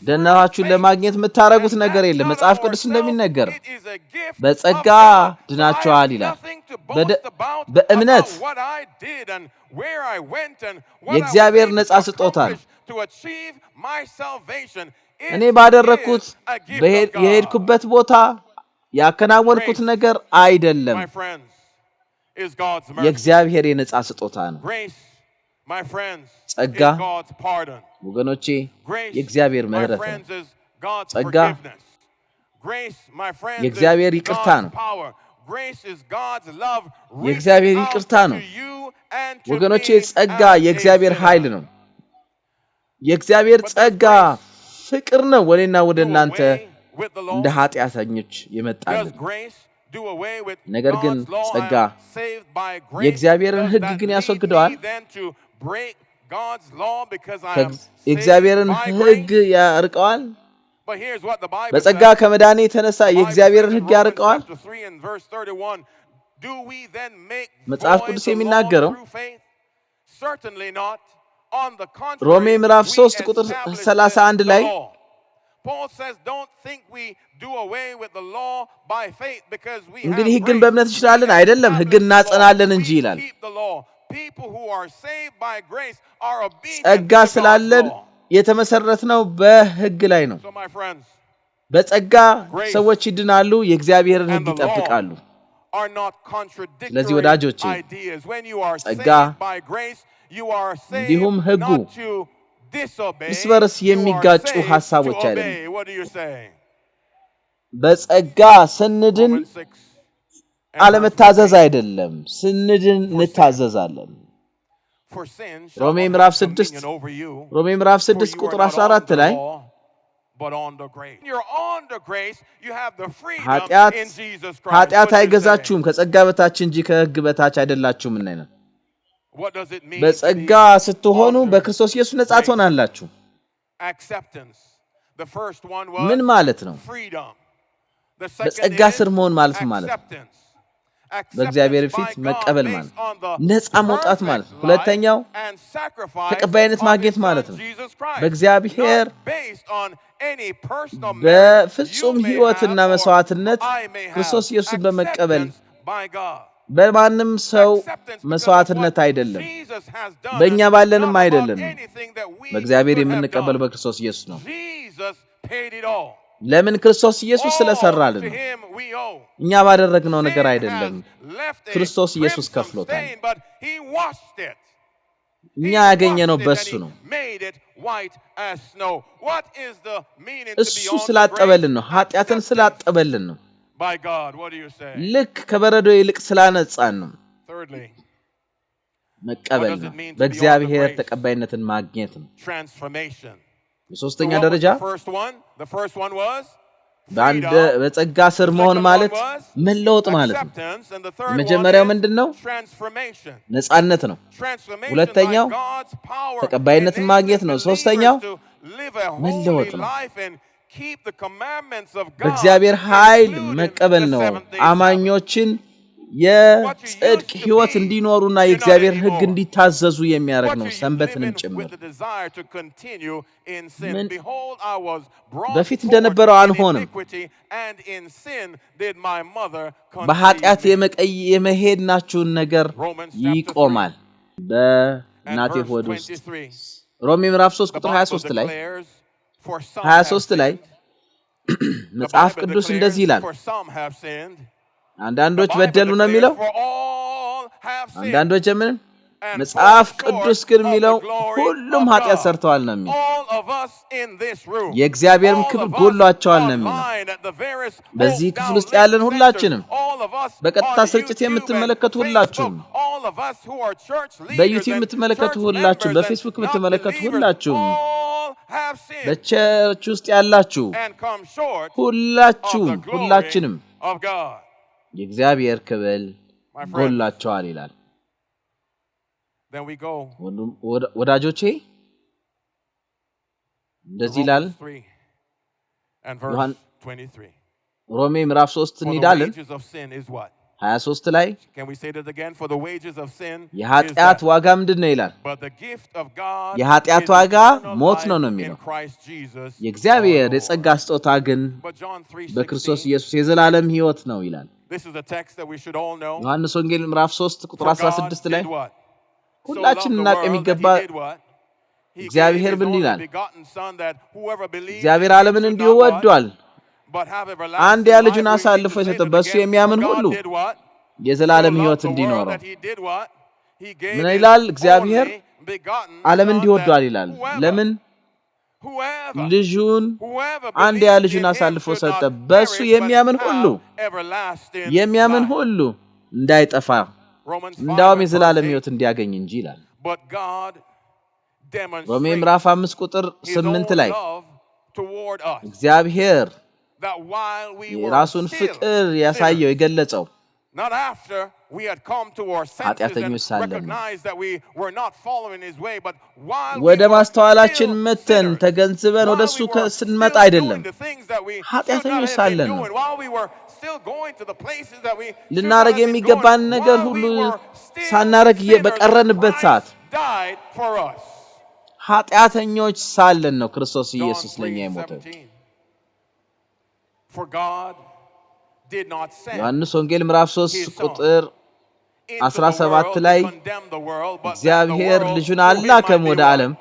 S1: ደህናችሁን ለማግኘት የምታረጉት ነገር የለም መጽሐፍ ቅዱስ እንደሚነገር በጸጋ ድናችኋል ይላል በእምነት የእግዚአብሔር ነፃ ስጦታ እኔ ባደረኩት የሄድኩበት ቦታ ያከናወንኩት ነገር አይደለም የእግዚአብሔር የነፃ ስጦታ ነው ጸጋ ወገኖቼ የእግዚአብሔር ምህረት ነው ጸጋ የእግዚአብሔር ይቅርታ ነው የእግዚአብሔር ይቅርታ ነው ወገኖቼ ጸጋ የእግዚአብሔር ኃይል ነው የእግዚአብሔር ጸጋ ፍቅር ነው ወለና ወደ እናንተ እንደ ኃጢአተኞች የመጣልን ነገር ግን ጸጋ የእግዚአብሔርን ሕግ ግን ያስወግደዋል የእግዚአብሔርን ሕግ ያርቀዋል በጸጋ ከመዳኔ የተነሳ የእግዚአብሔርን ሕግ ያርቀዋል መጽሐፍ ቅዱስ የሚናገረው ሮሜ ምዕራፍ 3 ቁጥር 31 ላይ እንግዲህ ሕግን በእምነት እንችላለን አይደለም ሕግን እናጸናለን እንጂ ይላል ጸጋ ስላለን የተመሰረተነው በሕግ ላይ ነው በጸጋ ሰዎች ይድናሉ የእግዚአብሔርን ሕግ ይጠብቃሉ ስለዚህ ወዳጆቼ ጸጋ እንዲሁም ሕጉ እርስ በርስ የሚጋጩ ሐሳቦች አይደለም በጸጋ ስንድን አለመታዘዝ አይደለም ስንድን እንታዘዛለን ሮሜ ምዕራፍ 6 ቁጥር 14 ላይ ኃጢአት አይገዛችሁም ከጸጋ በታች እንጂ ከሕግ በታች አይደላችሁም እና በጸጋ ስትሆኑ በክርስቶስ ኢየሱስ ነፃ ትሆናላችሁ ምን ማለት ነው በጸጋ ስር መሆን ማለት ማለት በእግዚአብሔር ፊት መቀበል ማለት ነፃ መውጣት ማለት ሁለተኛው ተቀባይነት ማግኘት ማለት ነው በእግዚአብሔር በፍጹም ሕይወትና መስዋዕትነት ክርስቶስ ኢየሱስን በመቀበል በማንም ሰው መስዋዕትነት አይደለም በእኛ ባለንም አይደለም በእግዚአብሔር የምንቀበል በክርስቶስ ኢየሱስ ነው ለምን ክርስቶስ ኢየሱስ ስለሰራልን እኛ ባደረግነው ነገር አይደለም ክርስቶስ ኢየሱስ ከፍሎታል እኛ ያገኘነው በሱ ነው እሱ ስላጠበልን ነው ኃጢአትን ስላጠበልን ነው ልክ ከበረዶ ይልቅ ስላነጻን ነው መቀበል ነው በእግዚአብሔር ተቀባይነትን ማግኘት ነው በሶስተኛ ደረጃ በጸጋ ስር መሆን ማለት መለወጥ ማለት ነው መጀመሪያው ምንድነው ነፃነት ነው ሁለተኛው ተቀባይነትን ማግኘት ነው ሶስተኛው መለወጥ ነው በእግዚአብሔር ኃይል መቀበል ነው አማኞችን የጽድቅ ሕይወት እንዲኖሩና የእግዚአብሔር ሕግ እንዲታዘዙ የሚያደርግ ነው ሰንበትንም ጭምር በፊት እንደነበረው አንሆንም በኃጢአት የመሄድናችሁን ነገር ይቆማል በእናቴ ሆድ ውስጥ ሮሜ ምዕራፍ 3 ቁጥር 23 ላይ መጽሐፍ ቅዱስ እንደዚህ ይላል አንዳንዶች በደሉ ነው የሚለው አንዳንዶች ምን መጽሐፍ ቅዱስ ግን የሚለው ሁሉም ኃጢአት ሰርተዋል ነው የሚለው የእግዚአብሔርም ክብር ጎሏቸዋል ነው የሚለው በዚህ ክፍል ውስጥ ያለን ሁላችንም በቀጥታ ስርጭት የምትመለከቱ ሁላችሁም በዩቲዩብ የምትመለከቱ ሁላችሁም በፌስቡክ የምትመለከቱ ሁላችሁም በቸርች ውስጥ ያላችሁ ሁላችንም የእግዚአብሔር ክብር ጎሏቸዋል ይላል ወዳጆቼ እንደዚህ ይላል ሮሜ ምዕራፍ 3 እንሄዳለን 23 ላይ
S2: Can we say that again? For the wages of sin is
S1: የኃጢአት
S2: death.
S1: ዋጋ ምንድነው ይላል
S2: But the gift of God
S1: የኃጢአት
S2: is
S1: ዋጋ
S2: eternal
S1: ሞት ነው
S2: life in
S1: የሚለው
S2: Christ Jesus.
S1: የእግዚአብሔር የጸጋ ስጦታ ግን
S2: But John
S1: በክርስቶስ
S2: 3:16,
S1: ኢየሱስ የዘላለም ሕይወት ነው ይላል
S2: this is a text that we should all know.
S1: ዮሐንስ ወንጌል ምዕራፍ 3 ቁጥር
S2: For God
S1: 16 ላይ
S2: did what? So loved
S1: ሁላችን
S2: the
S1: እናቅ
S2: world that
S1: የሚገባ
S2: he did what? He gave
S1: እግዚአብሔር
S2: his
S1: ምን
S2: only
S1: ይላል
S2: begotten Son that whoever believes in
S1: እግዚአብሔር
S2: him
S1: ዓለምን
S2: should
S1: እንዲሁ
S2: not what?
S1: ወዷል
S2: But have
S1: አንድ
S2: everlasting
S1: ያ
S2: life.
S1: ልጁን
S2: We need
S1: አሳልፎ
S2: to say
S1: የሰጠው
S2: that
S1: በእሱ
S2: again. For
S1: የሚያምን ሁሉ
S2: God did what? So
S1: የዘላለም ሕይወት
S2: loved the world
S1: እንዲኖረው
S2: that he did what? He gave
S1: ምን
S2: his
S1: ይላል እግዚአብሔር
S2: only begotten
S1: ዓለም
S2: Son
S1: እንዲሁ
S2: that
S1: ወዷል ይላል ለምን
S2: whoever
S1: ልጁን አንድ ያ
S2: believes
S1: ልጁን
S2: in him
S1: አሳልፎ
S2: should
S1: ሰጠ
S2: not
S1: በእሱ
S2: perish
S1: የሚያምን
S2: but
S1: ሁሉ
S2: have everlasting
S1: የሚያምን
S2: life.
S1: ሁሉ እንዳይጠፋ
S2: Romans 5
S1: እንዳውም
S2: and
S1: የዘላለም
S2: verse 8.
S1: ሕይወት እንዲያገኝ እንጂ ይላል
S2: But God
S1: ሮሜ
S2: demonstrates
S1: ምዕራፍ 5 ቁጥር
S2: his own
S1: 8 ላይ
S2: love toward us,
S1: እግዚአብሔር
S2: that while we were
S1: የራሱን
S2: still
S1: ፍቅር
S2: sinners,
S1: ያሳየው የገለጸው
S2: not after we had come to our senses
S1: ኃጢአተኞች
S2: and
S1: ሳለን ነው
S2: recognized that we were not following his way, but while we
S1: ወደ
S2: were
S1: ማስተዋላችን
S2: still
S1: መተን
S2: sinners,
S1: ተገንዝበን
S2: while
S1: ወደሱ
S2: we were
S1: ስንመጣ
S2: still
S1: አይደለም
S2: doing the things that we should not
S1: ኃጢአተኞች
S2: have
S1: ሳለን
S2: been
S1: ነው
S2: doing, while we were still going to the places that we should not
S1: ልናረግ
S2: have been
S1: የሚገባን
S2: going,
S1: ነገር
S2: while
S1: ሁሉ
S2: we were still
S1: ሳናረግ
S2: sinners,
S1: በቀረንበት ሰዓት
S2: Christ died for us.
S1: ኃጢአተኞች ሳለን ነው ክርስቶስ
S2: John
S1: ኢየሱስ ለኛ የሞተው
S2: 3:17. For God did not send
S1: ዮሐንስ ወንጌል ምዕራፍ 3
S2: his son
S1: ቁጥር
S2: into the
S1: 17
S2: world
S1: ላይ
S2: to condemn the world, but that the
S1: እግዚአብሔር
S2: world
S1: ልጁን
S2: through him
S1: አላከም
S2: might
S1: ወደ
S2: be what?
S1: ዓለም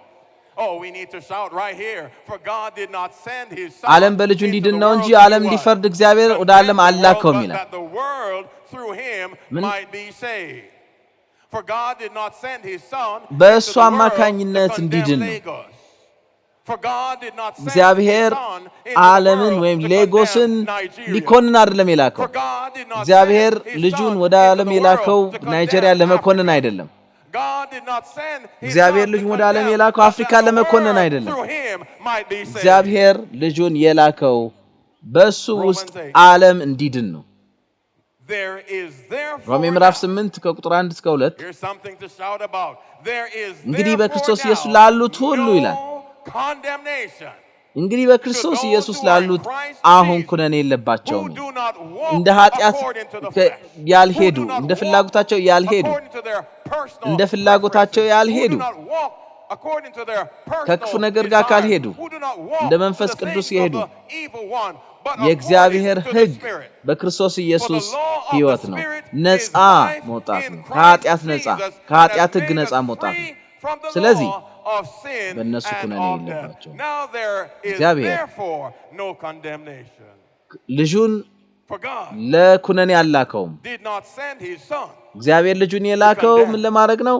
S2: Oh, we need to shout right here. For God did not send his
S1: ዓለም
S2: son
S1: በልጁ
S2: into
S1: እንዲድን
S2: the
S1: ነው
S2: world
S1: እንጂ
S2: to
S1: ዓለም
S2: do what?
S1: እንዲፈርድ እግዚአብሔር ወደ ዓለም
S2: Condemn the world,
S1: አላከውም
S2: but
S1: ይላል
S2: that the world through him
S1: ምን
S2: might be saved. For God did not send his son into
S1: በእሱ
S2: the world to
S1: አማካኝነት
S2: condemn
S1: እንዲድን ነው
S2: Lagos. For God did not send his
S1: እግዚአብሔር
S2: son into the
S1: ዓለምን
S2: world
S1: ወይም
S2: to
S1: ሌጎስን
S2: condemn Nigeria.
S1: ሊኮንን አይደለም የላከው
S2: For God did not
S1: እግዚአብሔር
S2: send his
S1: ልጁን
S2: son
S1: ወደ
S2: into
S1: ዓለም
S2: the
S1: የላከው
S2: world to
S1: ናይጄሪያን
S2: condemn
S1: ለመኮንን
S2: Africa.
S1: አይደለም
S2: God did not send his
S1: እግዚአብሔር
S2: son to
S1: ልጁን ወደ ዓለም
S2: condemn,
S1: የላከው
S2: but that
S1: አፍሪካን
S2: the
S1: ለመኮንን
S2: world
S1: አይደለም
S2: through him might be saved.
S1: እግዚአብሔር ልጁን የላከው በሱ ውስጥ
S2: Romans 8.
S1: ዓለም እንዲድን ነው
S2: There is
S1: ሮሜ
S2: therefore
S1: ምዕራፍ
S2: now,
S1: 8 ከቁጥር 1 እስከ 2
S2: here's something to shout about. There is
S1: እንግዲህ
S2: therefore
S1: በክርስቶስ ኢየሱስ
S2: now
S1: ላሉት ሁሉ ይላል
S2: no condemnation
S1: እንግዲህ
S2: to
S1: በክርስቶስ
S2: those
S1: ኢየሱስ
S2: who are in
S1: ላሉት
S2: Christ
S1: አሁን
S2: Jesus,
S1: ኩነኔ
S2: who
S1: የለባቸውም
S2: do not
S1: እንደ
S2: walk
S1: ኃጢአት
S2: according to the flesh, who
S1: ያልሄዱ
S2: do not
S1: እንደ
S2: walk
S1: ፍላጎታቸው ያልሄዱ
S2: according to their personal
S1: እንደ ፍላጎታቸው
S2: preferences, who
S1: ያልሄዱ
S2: do not walk according to their
S1: ከክፉ
S2: personal
S1: ነገር ጋር
S2: desires,
S1: ካልሄዱ
S2: who do not walk
S1: እንደ
S2: to
S1: መንፈስ
S2: the
S1: ቅዱስ
S2: things of
S1: የሄዱ
S2: the evil one, but
S1: የእግዚአብሔር
S2: according to the
S1: ሕግ
S2: Spirit.
S1: በክርስቶስ
S2: For the
S1: ኢየሱስ
S2: law of the
S1: ሕይወት ነው
S2: Spirit
S1: ነፃ
S2: is life
S1: መውጣት
S2: in
S1: ነው
S2: Christ
S1: ከኃጢአት ነፃ
S2: Jesus, and
S1: ከኃጢአት
S2: has
S1: ሕግ
S2: made
S1: ነፃ
S2: us
S1: መውጣት ነው
S2: free from the
S1: ስለዚህ
S2: law of sin
S1: በእነሱ
S2: and
S1: ኩነኔ
S2: of death.
S1: የለባቸውም
S2: Now there is
S1: እግዚአብሔር
S2: therefore no condemnation.
S1: ልጁን
S2: For God
S1: ለኩነኔ አላከውም
S2: did not send his son.
S1: እግዚአብሔር ልጁን የላከው ምን ለማድረግ ነው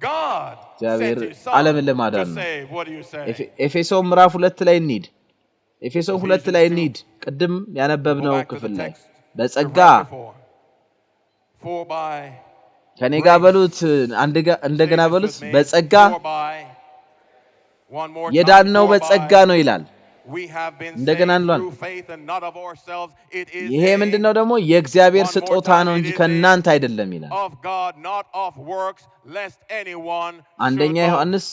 S2: God
S1: እግዚአብሔር
S2: sent his son
S1: ዓለምን
S2: to
S1: ለማዳን ነው
S2: save. What do you say?
S1: ኤፌሶን ምዕራፍ 2 ላይ እንሂድ ኤፌሶን 2 ላይ
S2: Ephesians 2.
S1: እንሂድ ቅድም ያነበብነው
S2: Go back to the
S1: ክፍል ላይ
S2: text.
S1: በጸጋ
S2: Right before. For by
S1: ከኔ ጋር በሉት እንደገና
S2: say this
S1: በሉት
S2: with me.
S1: በጸጋ
S2: For by one more time.
S1: የዳነው
S2: For
S1: በጸጋ
S2: by
S1: ነው ይላል
S2: we have been
S1: እንደገና
S2: saved
S1: እንሏል
S2: through faith and not of ourselves. It is
S1: ይሄ
S2: a
S1: ምንድነው ደግሞ የእግዚአብሔር
S2: one more
S1: ስጦታ
S2: time,
S1: ነው
S2: it
S1: እንጂ
S2: is
S1: ከናንተ አይደለም ይላል
S2: of God, not of works, lest anyone should
S1: አንደኛ
S2: boast.
S1: ዮሐንስ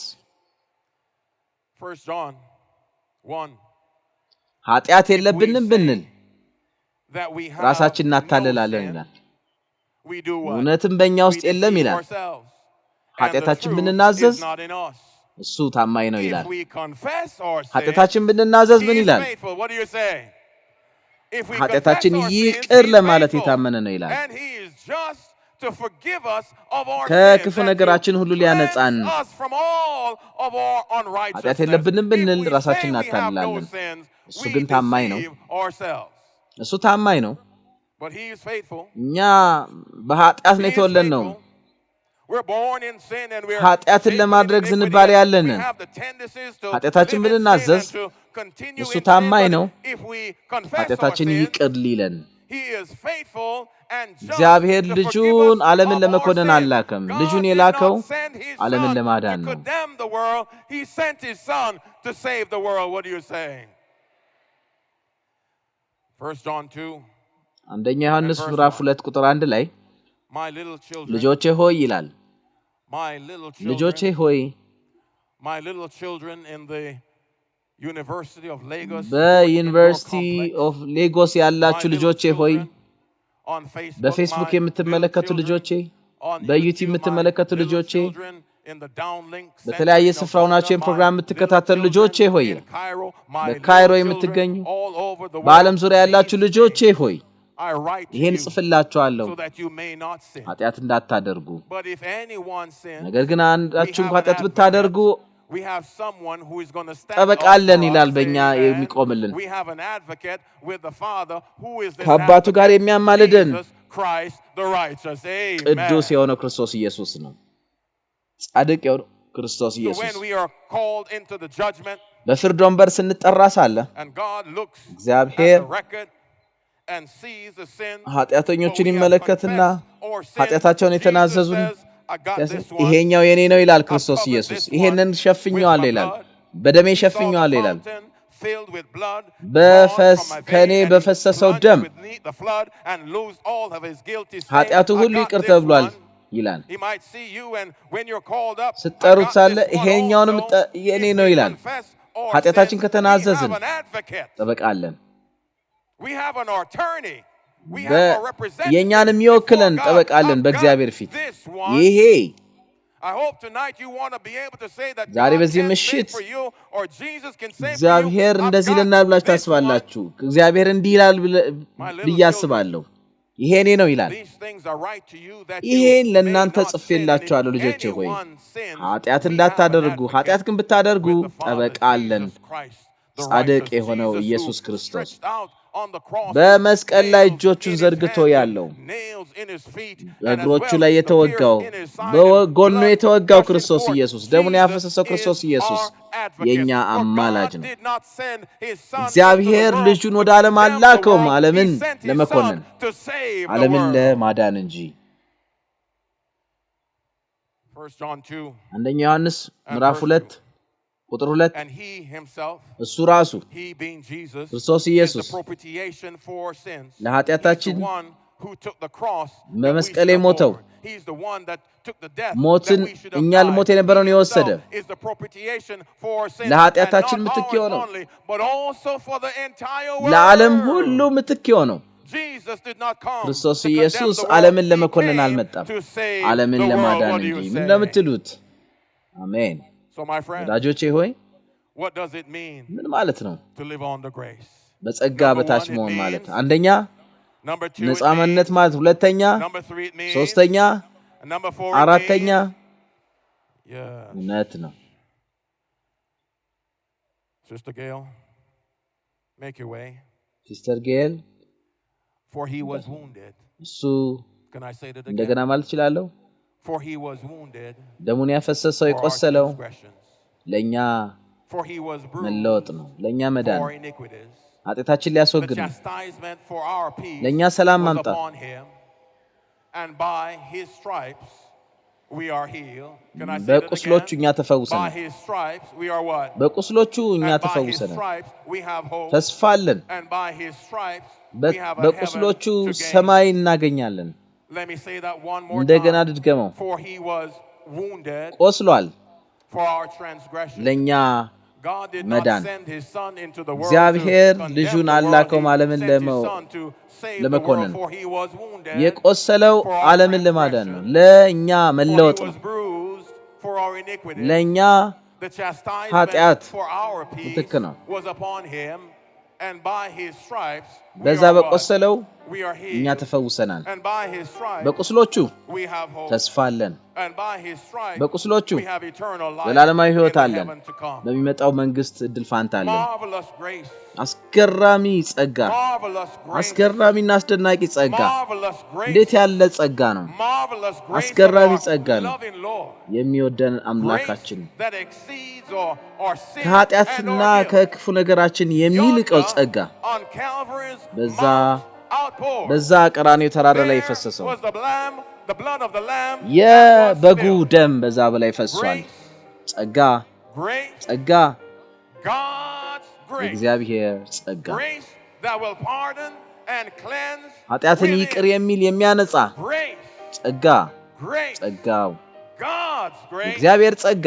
S2: 1 John 1.
S1: ኃጢአት የለብንም ብንል
S2: That we have
S1: ራሳችን
S2: no
S1: እናታልላለን
S2: sin,
S1: ይላል
S2: we do what?
S1: እውነትም በእኛ
S2: We
S1: ውስጥ የለም
S2: deceive
S1: ይላል
S2: ourselves. And the
S1: ኃጢአታችን
S2: truth
S1: ብንናዘዝ
S2: is not in us.
S1: እሱ ታማኝ ነው
S2: If
S1: ይላል
S2: we confess our sin,
S1: ኃጢአታችን ብንናዘዝ
S2: he
S1: ምን
S2: is
S1: ይላል
S2: faithful. What do you say? If we confess
S1: ኃጢአታችን
S2: our sins,
S1: ይቅር
S2: he is
S1: ለማለት
S2: faithful.
S1: የታመነ ነው ይላል
S2: And he is just to forgive us of our
S1: ከክፉ
S2: sins and
S1: ነገራችን ሁሉ
S2: to
S1: ሊያነጻን
S2: cleanse us from all of our unrighteousness.
S1: ኃጢአት የለብንም ብንል
S2: If we
S1: ራሳችን
S2: say we have no
S1: እናታልላለን
S2: sins,
S1: እሱ
S2: we
S1: ግን ታማኝ ነው
S2: deceive ourselves.
S1: እሱ ታማኝ ነው
S2: But he is faithful.
S1: እኛ በኃጢአት ነው
S2: He is
S1: የተወለድነው
S2: faithful. We're born in sin and we're
S1: ኃጢአትን
S2: shaped
S1: ለማድረግ
S2: in
S1: ዝንባሌ
S2: iniquity and
S1: ያለን
S2: we have the tendencies to
S1: ኃጢአታችን
S2: live in sin
S1: ብንናዘዝ
S2: and to continue
S1: እሱ
S2: in sin.
S1: ታማኝ ነው
S2: But if we confess our
S1: ኃጢአታችን
S2: sins,
S1: ይቅር ሊለን
S2: he is faithful and just
S1: እግዚአብሔር
S2: to forgive
S1: ልጁን
S2: us
S1: ዓለምን
S2: of our
S1: ለመኮነን
S2: sins.
S1: አላከም
S2: God
S1: ልጁን
S2: did
S1: የላከው
S2: not send his
S1: ዓለምን
S2: son
S1: ለማዳን
S2: to
S1: ነው
S2: condemn the world. He sent his son to save the world. What are you saying? 1 John 2.
S1: አንደኛ ዮሐንስ ምዕራፍ 2 ቁጥር 1 ላይ
S2: My little children,
S1: ልጆቼ ሆይ ይላል
S2: my little
S1: ልጆቼ
S2: children,
S1: ሆይ
S2: my little children in the University of Lagos,
S1: በዩኒቨርሲቲ ኦፍ ሌጎስ ያላችሁ
S2: my little
S1: ልጆቼ ሆይ
S2: children,
S1: በፌስቡክ የምትመለከቱ ልጆቼ በዩቲዩብ የምትመለከቱ ልጆቼ በተለያየ ስፍራ ሆናችሁ ፕሮግራም የምትከታተሉ ልጆቼ ሆይ በካይሮ የምትገኙ በዓለም ዙሪያ ያላችሁ ልጆቼ ሆይ ይሄን ጽፍላችኋለሁ ኃጢአት እንዳታደርጉ ነገር ግን አንዳችሁ ኃጢአት ብታደርጉ ጠበቃ አለን ይላል በእኛ የሚቆምልን ከአባቱ ጋር የሚያማልደን ቅዱስ የሆነው ክርስቶስ ኢየሱስ ነው ጻድቅ የሆነው ክርስቶስ ኢየሱስ በፍርድ ወንበር ስንጠራ ሳለ እግዚአብሔር ኃጢአተኞችን ይመለከትና ኃጢአታቸውን የተናዘዙን ይሄኛው የኔ ነው ይላል ክርስቶስ ኢየሱስ ይሄንን ሸፍኛለሁ ይላል በደሜ ሸፍኛለሁ ይላል ከኔ በፈሰሰው ደም ኃጢአቱ ሁሉ ይቅር ተብሏል ይላል ስትጠሩት ሳለ ይሄኛውንም የኔ ነው ይላል ኃጢአታችን ከተናዘዝን ጠበቃለን የኛንም ይወክለን ጠበቃለን በእግዚአብሔር ፊት ይሄ ዛሬ በዚህ ምሽት እግዚአብሔር እንደዚህ ለናል ብላችሁ ታስባላችሁ እግዚአብሔር እንዲህ ይላል ብያስባለሁ ይሄ እኔ ነው ይላል ይሄን ለእናንተ ጽፌላችኋለሁ ልጆቼ ሆይ ኃጢአት እንዳታደርጉ ኃጢአት ግን ብታደርጉ ጠበቃለን ጻድቅ የሆነው ኢየሱስ ክርስቶስ በመስቀል ላይ እጆቹን ዘርግቶ ያለው እግሮቹ ላይ የተወጋው በጎኑ የተወጋው ክርስቶስ ኢየሱስ ደሙን ያፈሰሰው ክርስቶስ ኢየሱስ የኛ አማላጅ ነው እግዚአብሔር ልጁን ወደ ዓለም አላከውም ዓለምን ለመኮነን ዓለምን ለማዳን እንጂ አንደኛ ዮሐንስ ምዕራፍ 2 ቁጥር 2 እሱ ራሱ ክርስቶስ ኢየሱስ ለኃጢአታችን በመስቀል የሞተው ሞትን እኛ ልሞት የነበረውን የወሰደ ለኃጢአታችን ምትክ የሆነው ለዓለም ሁሉ ምትክ የሆነው ክርስቶስ ኢየሱስ ዓለምን ለመኮነን አልመጣም ዓለምን ለማዳን እንጂ ምን እንደምትሉት አሜን ወዳጆቼ ሆይ ምን ማለት ነው በጸጋ በታች መሆን ማለት አንደኛ ነፃነት ማለት ሁለተኛ ሶስተኛ አራተኛ እውነት ነው ሲስተር ጌል እሱ እንደገና ማለት ይችላልው ደሙን ያፈሰሰው የቆሰለው ለኛ መለወጥ ነው ለኛ መዳን ኃጢአታችን ሊያስወግድ ነው ለኛ ሰላም ማምጣት በቁስሎቹ እኛ ተፈውሰናል በቁስሎቹ እኛ ተፈውሰናል ተስፋ አለን በቁስሎቹ ሰማይ እናገኛለን እንደገና ድገመው ቆስሏል ለኛ መዳን እግዚአብሔር ልጁን አላከው ዓለምን ለመኮነን የቆሰለው ዓለምን ለማዳን ነው ለኛ መለወጥ ነው ለኛ ኃጢአት ምትክ ነው በዛ በቆሰለው እኛ ተፈውሰናል በቁስሎቹ ተስፋ አለን በቁስሎቹ ዘላለማዊ ሕይወት አለን በሚመጣው መንግስት እድል ፋንታ አለን አስገራሚ ጸጋ አስገራሚና አስደናቂ ጸጋ እንዴት ያለ ጸጋ ነው አስገራሚ ጸጋ ነው የሚወደን አምላካችን ከኃጢአትና ከክፉ ነገራችን የሚልቀው ጸጋ በዛ ቀራንዮ ተራራ ላይ ፈሰሰው የበጉ ደም በዛ በላይ ፈሷል ጸጋ እግዚአብሔር ጸጋ ኃጢአትን ይቅር የሚል የሚያነጻ ጸጋው እግዚአብሔር ጸጋ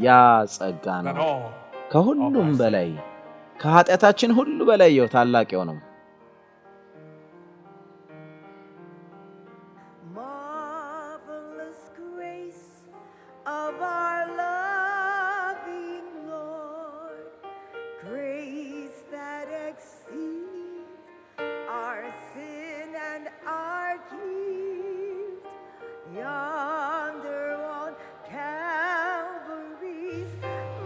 S1: ያ ጸጋ ነው ከሁሉም በላይ ከኃጢአታችን ሁሉ በላይ ታላቅ የሆነው
S3: Marvelous grace of our loving Lord, grace that exceeds our sin and our guilt. Yonder on Calvary's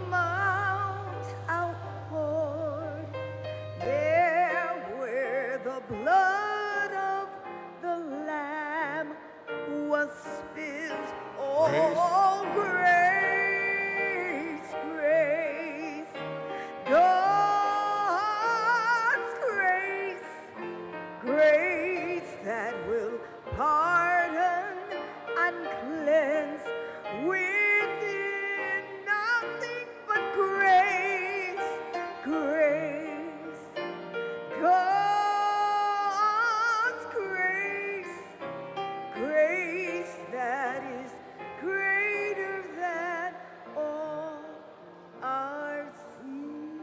S3: mount outpoured, there where the blood of the Lamb was spilled. Oh, grace, grace, God's grace, grace that will pardon and cleanse within. Nothing but grace, grace, God's grace, grace that is greater than all our sin.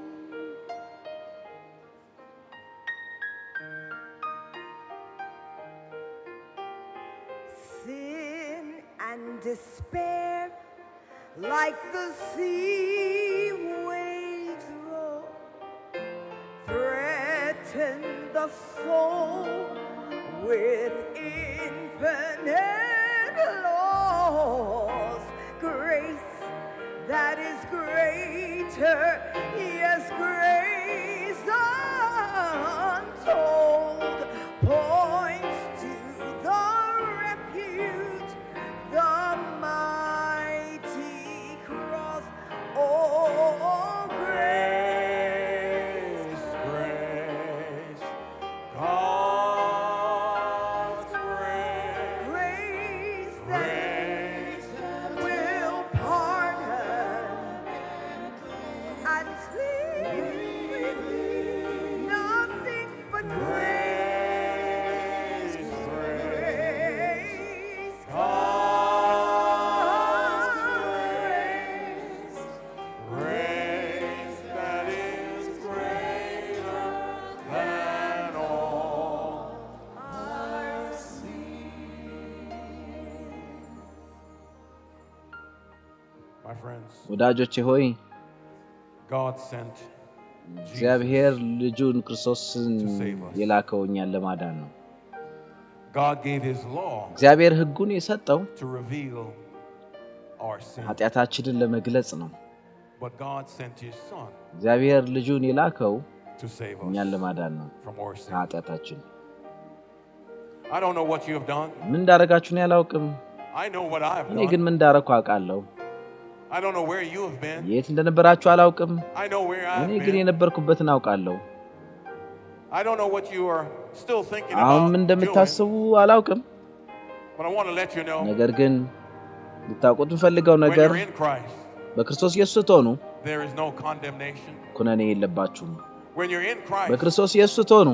S3: Sin and despair, like the sea waves roll, threaten the soul with infinite loss. Grace that is greater, yes, grace untold, points to the refuge, the mighty cross. Oh, grace,
S2: Grace, God's grace,
S3: grace
S2: grace
S3: that will pardon and cleanse within. Nothing but grace, grace,
S2: God's grace, grace that is greater than all
S3: our sin.
S2: my friends.
S1: ወዳጆቼ ሆይ
S2: God sent
S1: እግዚአብሔር ልጁን ክርስቶስን የላከው እኛን ለማዳን ነው
S2: God gave his law
S1: እግዚአብሔር ሕጉን የሰጠው
S2: to reveal our sin.
S1: ኃጢአታችንን ለመግለጽ ነው
S2: But God sent his son
S1: እግዚአብሔር ልጁን የላከው
S2: to save
S1: እኛን
S2: us
S1: ለማዳን ነው
S2: from our sin.
S1: ከኃጢአታችን
S2: I don't know what you have done.
S1: ምን እንዳረጋችሁ ነው ያላውቅም
S2: I know what I have
S1: እኔ ግን
S2: done.
S1: ምን እንዳረኩ አውቃለሁ
S2: I don't know where you have been.
S1: የት እንደነበራችሁ አላውቅም
S2: I know where I
S1: እኔ
S2: have
S1: ግን
S2: been.
S1: የነበርኩበትን አውቃለሁ
S2: I don't know what you are still thinking
S1: አሁን
S2: about
S1: ምን
S2: doing.
S1: እንደምታስቡ አላውቅም
S2: But I want to let you know
S1: ነገር ግን ልታውቁት የምፈልገው
S2: when
S1: ነገር
S2: you're in Christ,
S1: በክርስቶስ ኢየሱስ ስትሆኑ
S2: there is no condemnation.
S1: ኩነኔ የለባችሁም
S2: When you're in Christ,
S1: በክርስቶስ ኢየሱስ ስትሆኑ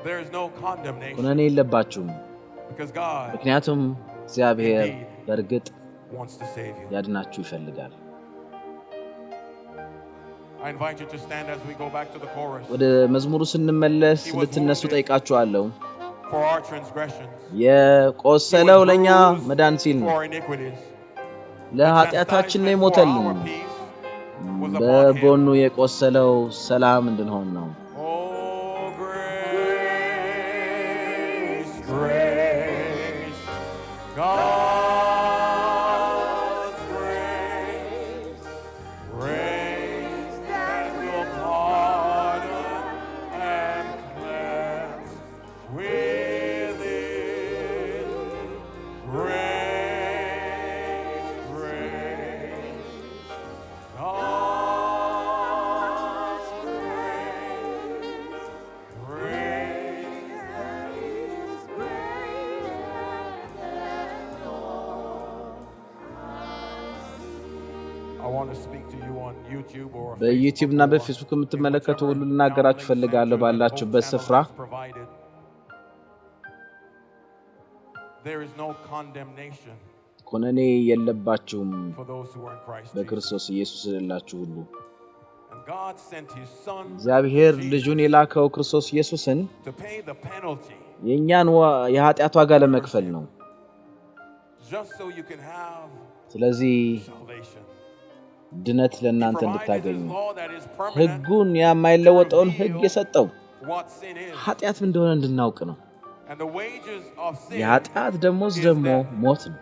S2: there is no condemnation
S1: ኩነኔ የለባችሁም
S2: because God
S1: ምክንያቱም እግዚአብሔር በእርግጥ
S2: wants to save you.
S1: ያድናችሁ ይፈልጋል
S2: I invite you to stand as we go back to the chorus.
S1: ወደ መዝሙሩ ስንመለስ ልትነሱ ጠይቃችኋለሁ
S2: For our transgressions,
S1: የቆሰለው ለኛ መዳን ሲል ነው
S2: for our iniquities,
S1: ለኃጢአታችን ነው
S2: for
S1: የሞተልን
S2: our peace was upon him.
S1: በጎኑ የቆሰለው ሰላም እንድንሆን ነው
S2: Oh, grace, grace, God's grace, grace that will pardon and cleanse within. Grace, grace, God's grace, grace that is greater than all. I want to speak to you on YouTube or
S1: በዩቲዩብ እና በፌስቡክ የምትመለከቱ ሁሉ ልናገራችሁ ፈልጋለሁ ባላችሁበት ስፍራ
S2: There is no condemnation
S1: ኩነኔ የለባችሁም
S2: for those who are in Christ Jesus.
S1: በክርስቶስ ኢየሱስ ስለላችሁ ሁሉ
S2: And God sent his son
S1: እግዚአብሔር ልጁን የላከው ክርስቶስ ኢየሱስን
S2: to pay the penalty
S1: የኛን የኃጢአት ዋጋ ለመክፈል ነው
S2: just so you can have
S1: ስለዚህ
S2: salvation.
S1: ድነት
S2: He
S1: ለእናንተ
S2: provided
S1: እንድታገኙ
S2: his law that is permanent
S1: ሕጉን የማይለወጠውን ሕግ የሰጠው
S2: what sin is.
S1: ኃጢአት ምን እንደሆነ እንድናውቅ ነው።
S2: And the wages of sin
S1: የኃጢአት ደሞዝ ደግሞ ሞት ነው።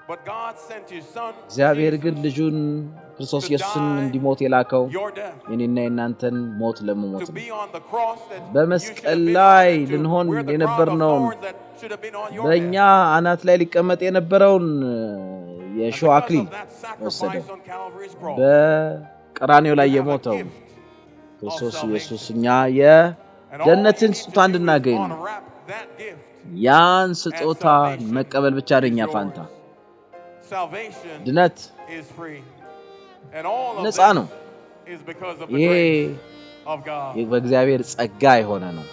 S2: but God sent his son
S1: እግዚአብሔር ግን ልጁን ክርስቶስ ኢየሱስን እንዲሞት የላከው
S2: your death
S1: የኔና የናንተን ሞት ለመሞት
S2: to
S1: ነው።
S2: be on the cross that
S1: በመስቀል ላይ ልንሆን የነበርነውን በእኛ አናት ላይ ሊቀመጥ የነበረውን የሾህ አክሊል ወሰደው። በቀራንዮ ላይ የሞተው ክርስቶስ ኢየሱስ እኛ የደህንነትን ስጦታ እንድናገኝ ነው። ያን ስጦታ መቀበል ብቻ ደኛ ፋንታ። ድነት ነፃ ነው። ይሄ በእግዚአብሔር ጸጋ የሆነ ነው።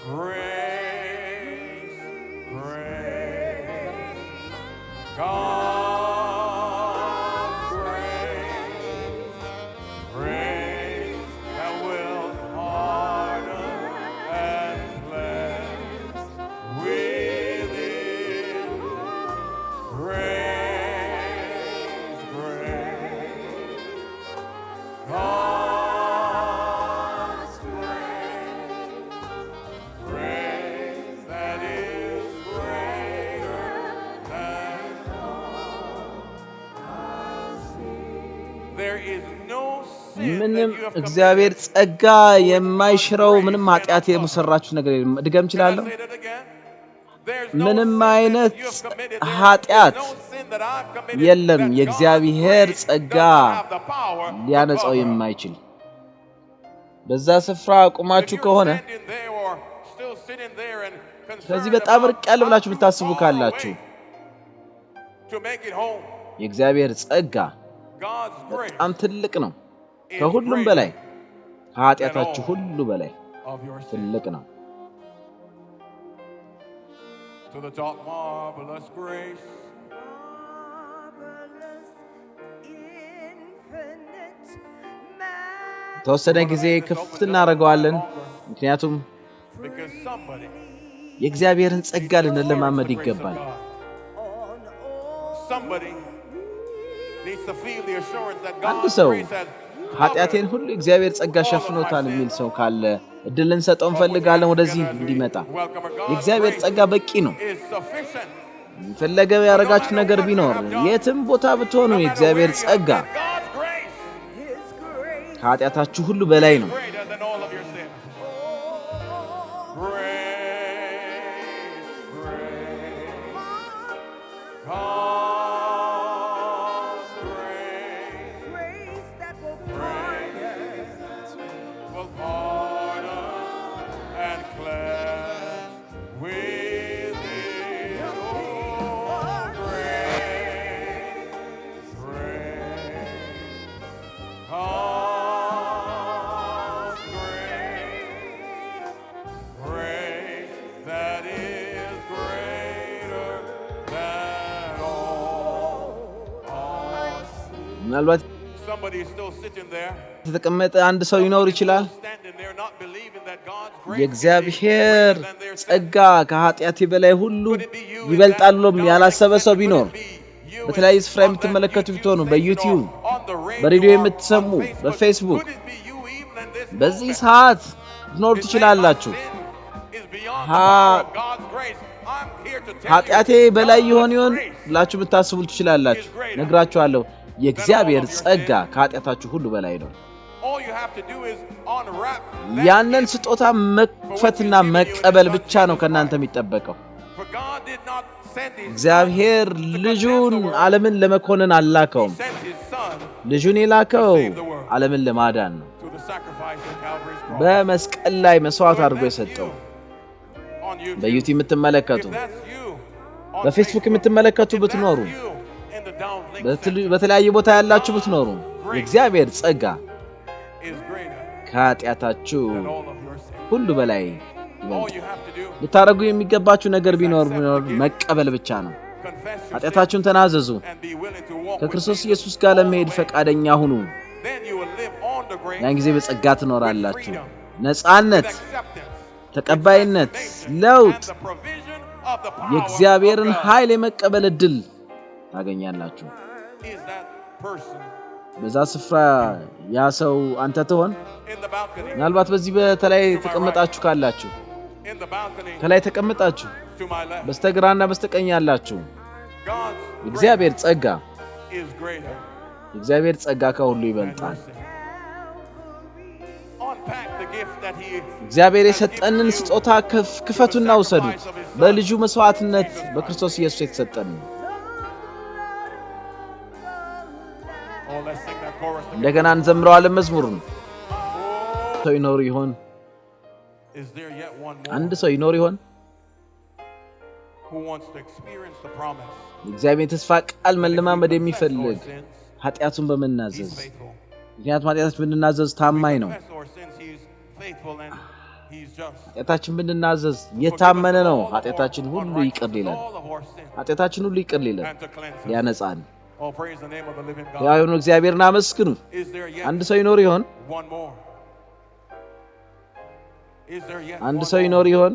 S1: ምንም እግዚአብሔር ጸጋ የማይሽረው ምንም ኃጢአት የመሰራችሁ ነገር የለም። ድገም ይችላል። ምንም አይነት ኃጢአት የለም የእግዚአብሔር ጸጋ ሊያነጻው የማይችል። በዛ ስፍራ ቆማችሁ ከሆነ ከዚህ በጣም ርቅ ያለ ብላችሁ ብታስቡ ካላችሁ የእግዚአብሔር ጸጋ በጣም ትልቅ ነው። ከሁሉም በላይ ከኃጢአታችሁ ሁሉ በላይ ትልቅ ነው።
S2: To the top marvelous grace,
S1: ተወሰነ ጊዜ ክፍት እናደርገዋለን። ምክንያቱም የእግዚአብሔርን ጸጋ ልንለማመድ ይገባል። አንድ ሰው ኃጢአቴን ሁሉ እግዚአብሔር ጸጋ ሸፍኖታል የሚል ሰው ካለ እድል ልንሰጠው እንፈልጋለን ወደዚህ እንዲመጣ። የእግዚአብሔር ጸጋ በቂ ነው። ፈለገው ያረጋችሁ ነገር ቢኖር የትም ቦታ ብትሆኑ የእግዚአብሔር ጸጋ ከኃጢአታችሁ ሁሉ በላይ ነው። ምናልባት ተቀመጠ አንድ ሰው ይኖር ይችላል። የእግዚአብሔር ጸጋ ከኃጢአቴ በላይ ሁሉ ይበልጣል ብሎም ያላሰበ ሰው ቢኖር በተለያየ ስፍራ የምትመለከቱ ብትሆኑ በዩቲዩብ፣ በሬዲዮ የምትሰሙ፣ በፌስቡክ በዚህ ሰዓት ትኖር ትችላላችሁ። ኃጢአቴ በላይ ይሆን ብላችሁ ብታስቡ ትችላላችሁ። ነግራችኋለሁ የእግዚአብሔር ጸጋ ከኃጢአታችሁ ሁሉ በላይ ነው። ያንን ስጦታ መክፈትና መቀበል ብቻ ነው ከናንተ የሚጠበቀው። እግዚአብሔር ልጁን ዓለምን ለመኮነን አላከውም። ልጁን የላከው ዓለምን ለማዳን ነው። በመስቀል ላይ መስዋዕት አድርጎ የሰጠው። በዩቲዩብ የምትመለከቱ፣ በፌስቡክ የምትመለከቱ ብትኖሩ፣ በተለያየ ቦታ ያላችሁ ብትኖሩ የእግዚአብሔር ጸጋ ከኃጢአታችሁ ሁሉ በላይ ይበልጣል። ልታረጉ የሚገባችሁ ነገር ቢኖር መቀበል ብቻ ነው። ኃጢአታችሁን ተናዘዙ። ከክርስቶስ ኢየሱስ ጋር ለመሄድ ፈቃደኛ ሁኑ። ያን ጊዜ በጸጋ ትኖራላችሁ። ነፃነት፣ ተቀባይነት፣ ለውጥ፣ የእግዚአብሔርን ኃይል የመቀበል እድል ታገኛላችሁ
S2: Is that person
S1: በዛ ስፍራ ያ ሰው አንተ ትሆን
S2: in the balcony?
S1: ምናልባት በዚህ በተለይ ተቀምጣችሁ ካላችሁ
S2: In the balcony
S1: ከላይ ተቀምጣችሁ
S2: to my left.
S1: በስተግራና በስተቀኝ ያላችሁ
S2: God's
S1: እግዚአብሔር ጸጋ
S2: is greater.
S1: እግዚአብሔር ጸጋ ከሁሉ
S2: than
S1: ይበልጣል
S2: mercy. Unpack the gift that he
S1: እግዚአብሔር የሰጠንን ስጦታ ክፈቱና ውሰዱት በልጁ መስዋዕትነት በክርስቶስ ኢየሱስ የተሰጠን
S2: Oh, let's sing that chorus together.
S1: እንደገና እንዘምረዋለን መዝሙሩን ሰው ይኖር ይሆን
S2: Is there yet one more
S1: አንድ ሰው ይኖር ይሆን
S2: who wants to experience the promise?
S1: እግዚአብሔር ተስፋ ቃል መለማመድ
S2: Confess
S1: የሚፈልግ
S2: our sins,
S1: ኃጢአቱን በመናዘዝ
S2: he's faithful.
S1: ምክንያቱም ኃጢአታችን ብንናዘዝ ታማኝ ነው
S2: Confess our sins, he's faithful and he's just.
S1: ኃጢአታችን ብንናዘዝ የታመነ ነው ኃጢአታችን ሁሉ ይቅር ይላል
S2: All of our sins
S1: ኃጢአታችን ሁሉ ይቅር ይላል
S2: and to cleanse us.
S1: ያነጻን
S2: Oh, praise the name of the living
S1: ያው
S2: God.
S1: የሆነ እግዚአብሔርን አመስግኑ
S2: Is there yet
S1: አንድ ሰው ይኖር ይሆን
S2: one more? Is there yet
S1: አንድ
S2: one
S1: ሰው
S2: more?
S1: ይኖር ይሆን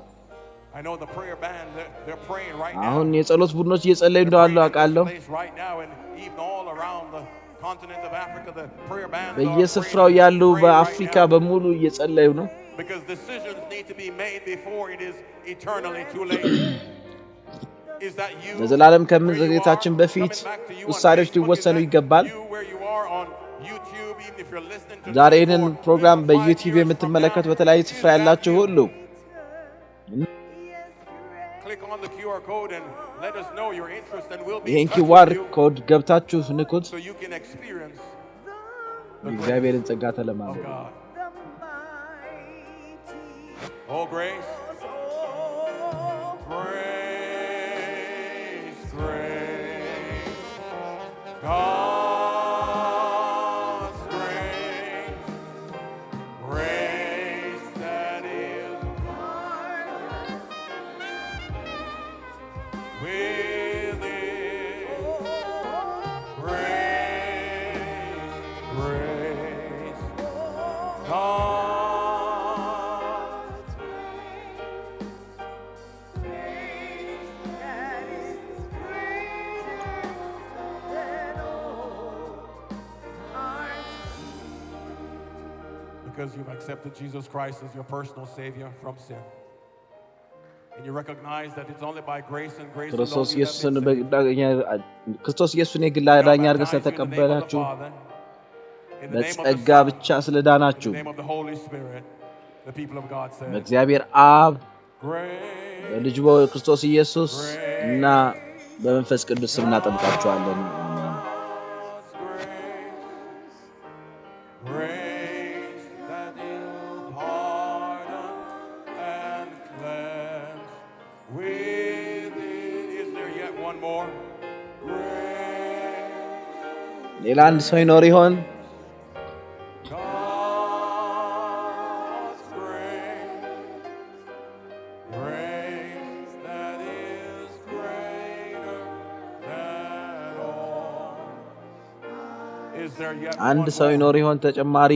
S2: I know the prayer band, they're praying right
S1: አሁን
S2: now.
S1: የጸሎት ቡድኖች እየጸለዩ
S2: They're praying
S1: እንዳሉ
S2: in
S1: አውቃለሁ
S2: this place right now, and even all around the continent of Africa, the prayer bands are
S1: በየስፍራው
S2: praying
S1: ያሉ
S2: right
S1: በአፍሪካ
S2: now.
S1: በሙሉ እየጸለዩ ነው
S2: Because decisions need to be made before it is eternally too late. Is that you?
S1: ለዘላለም
S2: where you
S1: ከመዘግየታችን
S2: are?
S1: በፊት
S2: Coming back to you on
S1: ውሳኔዎች
S2: Facebook, is
S1: ሊወሰኑ
S2: that
S1: ይገባል
S2: you where you are on YouTube, even if you're listening to
S1: ዛሬ
S2: this
S1: ይህንን
S2: for
S1: ፕሮግራም
S2: even 5
S1: በዩቲዩብ
S2: years from
S1: የምትመለከቱ
S2: now,
S1: በተለያየ
S2: is
S1: ስፍራ
S2: that
S1: ያላችሁ
S2: you?
S1: ሁሉ
S2: Click on the QR code and let us know your interest, and we'll be in
S1: ይህን
S2: touch
S1: ኪዋር
S2: with you
S1: ኮድ ገብታችሁ ንኩት
S2: so you can experience the grace
S1: እግዚአብሔርን ጸጋ
S2: of
S1: ተለማመዱ
S2: God. Oh, grace. Grace, grace. God's grace. Grace that is within. Grace, grace. God's because you've accepted Jesus Christ as your personal Savior from sin. And you recognize that it's only by grace and grace alone
S1: ክርስቶስ
S2: you have
S1: ኢየሱስን
S2: been saved.
S1: ክርስቶስ ኢየሱስን የግል
S2: Now
S1: አዳኝ አድርገህ
S2: baptize you in the name of the
S1: ስለተቀበላችሁ
S2: Father, in the name of the
S1: በጸጋ
S2: Son,
S1: ብቻ
S2: in
S1: ስለዳናችሁ
S2: the name of the Holy Spirit, the people of God said,
S1: በእግዚአብሔር አብ
S2: grace,
S1: በልጁ በክርስቶስ ኢየሱስ እና በመንፈስ ቅዱስ ስም እናጠምቃችኋለን አሜን
S2: grace, grace that will pardon and cleanse within. Is there yet one more? Grace,
S1: ሌላ አንድ ሰው ይኖር ይሆን
S2: God's grace, grace that is greater than all. Is there yet
S1: አንድ
S2: one
S1: ሰው
S2: more
S1: ይኖር ይሆን ተጨማሪ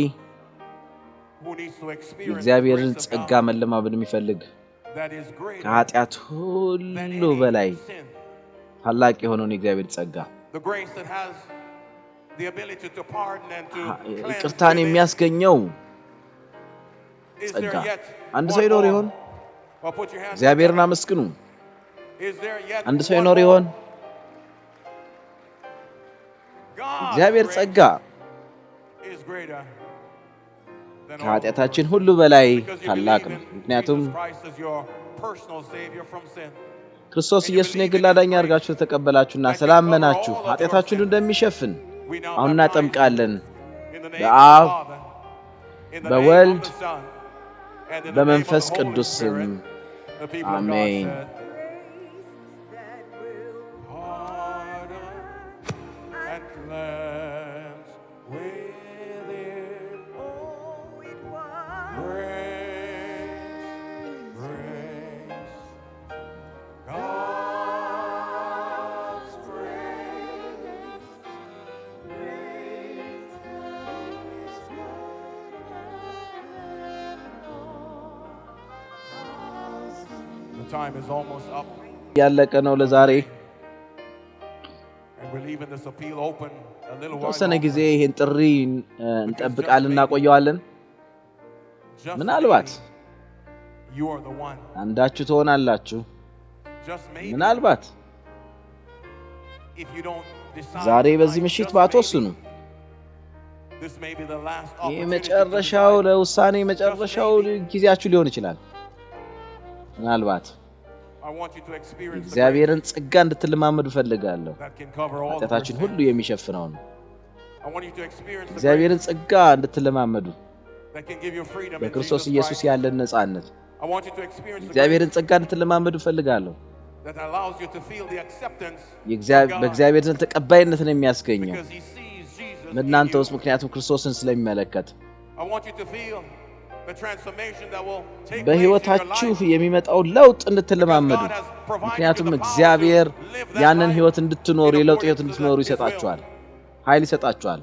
S2: who needs to experience the
S1: የእግዚአብሔርን
S2: grace of
S1: ጸጋ
S2: God
S1: መለማመድ የሚፈልግ
S2: that is greater
S1: ከኃጢአት
S2: than
S1: ሁሉ
S2: any
S1: በላይ
S2: sin?
S1: ታላቅ የሆነውን የእግዚአብሔር ጸጋ
S2: The grace that has the ability to pardon and to cleanse
S1: ይቅርታን
S2: within.
S1: የሚያስገኘው
S2: Is there
S1: ጸጋ
S2: yet
S1: አንድ
S2: one
S1: ሰው ይኖር
S2: more?
S1: ይሆን
S2: Well, put your hands
S1: እግዚአብሔርን
S2: together.
S1: አመስግኑ
S2: Is there yet
S1: አንድ ሰው
S2: one
S1: ይኖር
S2: more?
S1: ይሆን
S2: God's
S1: እግዚአብሔር
S2: grace
S1: ጸጋ
S2: is greater than all
S1: ከኃጢአታችን ሁሉ በላይ
S2: because you
S1: ታላቅ
S2: believe
S1: ነው
S2: in
S1: ምክንያቱም
S2: Jesus Christ as your personal savior from sin.
S1: ክርስቶስ ኢየሱስን የግል አዳኝ አድርጋችሁ ተቀበላችሁና ስላመናችሁ ኃጢአታችሁን እንደሚሸፍን
S2: We now
S1: አሁን
S2: baptize
S1: እናጠምቃለን
S2: in the name
S1: በአብ
S2: of the Father, in the name of
S1: በወልድ
S2: the Son, and in the name of
S1: በመንፈስ
S2: the Holy
S1: ቅዱስ ስም
S2: Spirit. The people of God
S1: አሜን
S2: said, pardon and cleanse within. Grace, grace, God's grace, the time is almost up,
S1: ያለቀ ነው ለዛሬ
S2: and
S1: ተወሰነ ጊዜ ይሄን ጥሪ እንጠብቃለን እናቆየዋለን ምናልባት አንዳችሁ ትሆናላችሁ ምናልባት ዛሬ በዚህ ምሽት ባትወስኑ የመጨረሻው ለውሳኔ መጨረሻው ጊዜያችሁ ሊሆን ይችላል ምናልባት እግዚአብሔርን ጸጋ እንድትለማመዱ ፈልጋለሁ ኃጢአታችሁን ሁሉ የሚሸፍነው ነው እግዚአብሔርን ጸጋ እንድትለማመዱ በክርስቶስ ኢየሱስ ያለን ነጻነት እግዚአብሔርን ጸጋ እንድትለማመዱ ፈልጋለሁ በእግዚአብሔር ዘንድ ተቀባይነትን የሚያስገኘው እናንተ ውስጥ ምክንያቱም ክርስቶስን ስለሚመለከት በህይወታችሁ የሚመጣው ለውጥ እንድትለማመዱ ምክንያቱም እግዚአብሔር ያንን ህይወት እንድትኖሩ የለውጥ ህይወት እንድትኖሩ ይሰጣችኋል ኃይል ይሰጣችኋል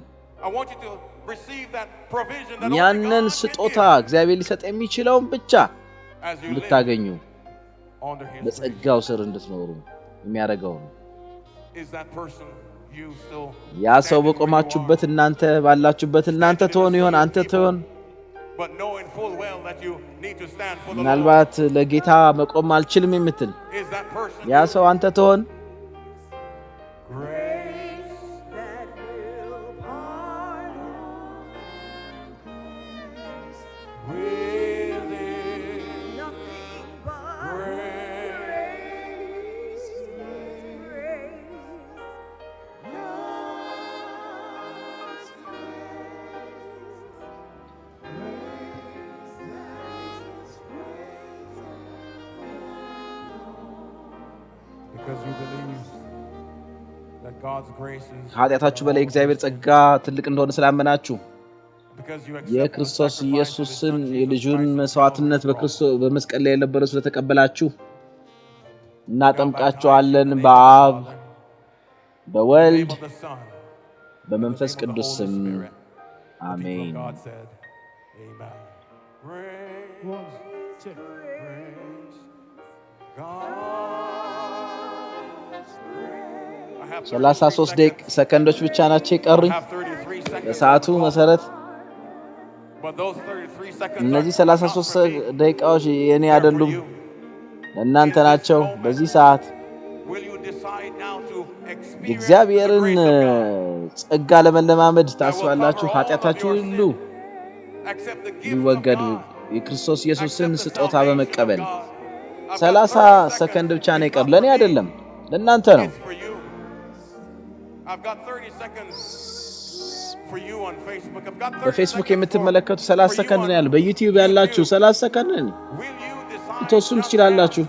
S1: ያንን ስጦታ እግዚአብሔር ሊሰጥ የሚችለው ብቻ እንድታገኙ በጸጋው ስር እንድትኖሩ የሚያደርገው ያ ሰው በቆማችሁበት እናንተ ባላችሁበት እናንተ ተሆኑ ይሆን አንተ ተሆን ምናልባት ለጌታ መቆም አልችልም የምትል ያ ሰው አንተ ተሆን ኃጢአታችሁ በላይ እግዚአብሔር ጸጋ ትልቅ እንደሆነ ስላመናችሁ የክርስቶስ ኢየሱስን የልጁን መስዋዕትነት በክርስቶስ በመስቀል ላይ የነበረው ስለተቀበላችሁ እናጠምቃችኋለን በአብ በወልድ በመንፈስ ቅዱስ ስም አሜን ሰላሳ 33 ሰከንዶች ብቻ ናቸው የቀሩኝ በሰዓቱ መሰረት እነዚህ 33 ደቂቃዎች የኔ አይደሉም እናንተ ናቸው በዚህ ሰዓት እግዚአብሔርን ጸጋ ለመለማመድ ታስባላችሁ ኃጢአታችሁ ሁሉ ሊወገድ የክርስቶስ ኢየሱስን ስጦታ በመቀበል 30 ሰከንድ ብቻ ነው የቀረው ለኔ አይደለም ለእናንተ ነው በፌስቡክ የምትመለከቱ 30 ሰከንድ ነው ያለው በዩቲዩብ ያላችሁ 30 ሰከንድ ነው ተወሱን ትችላላችሁ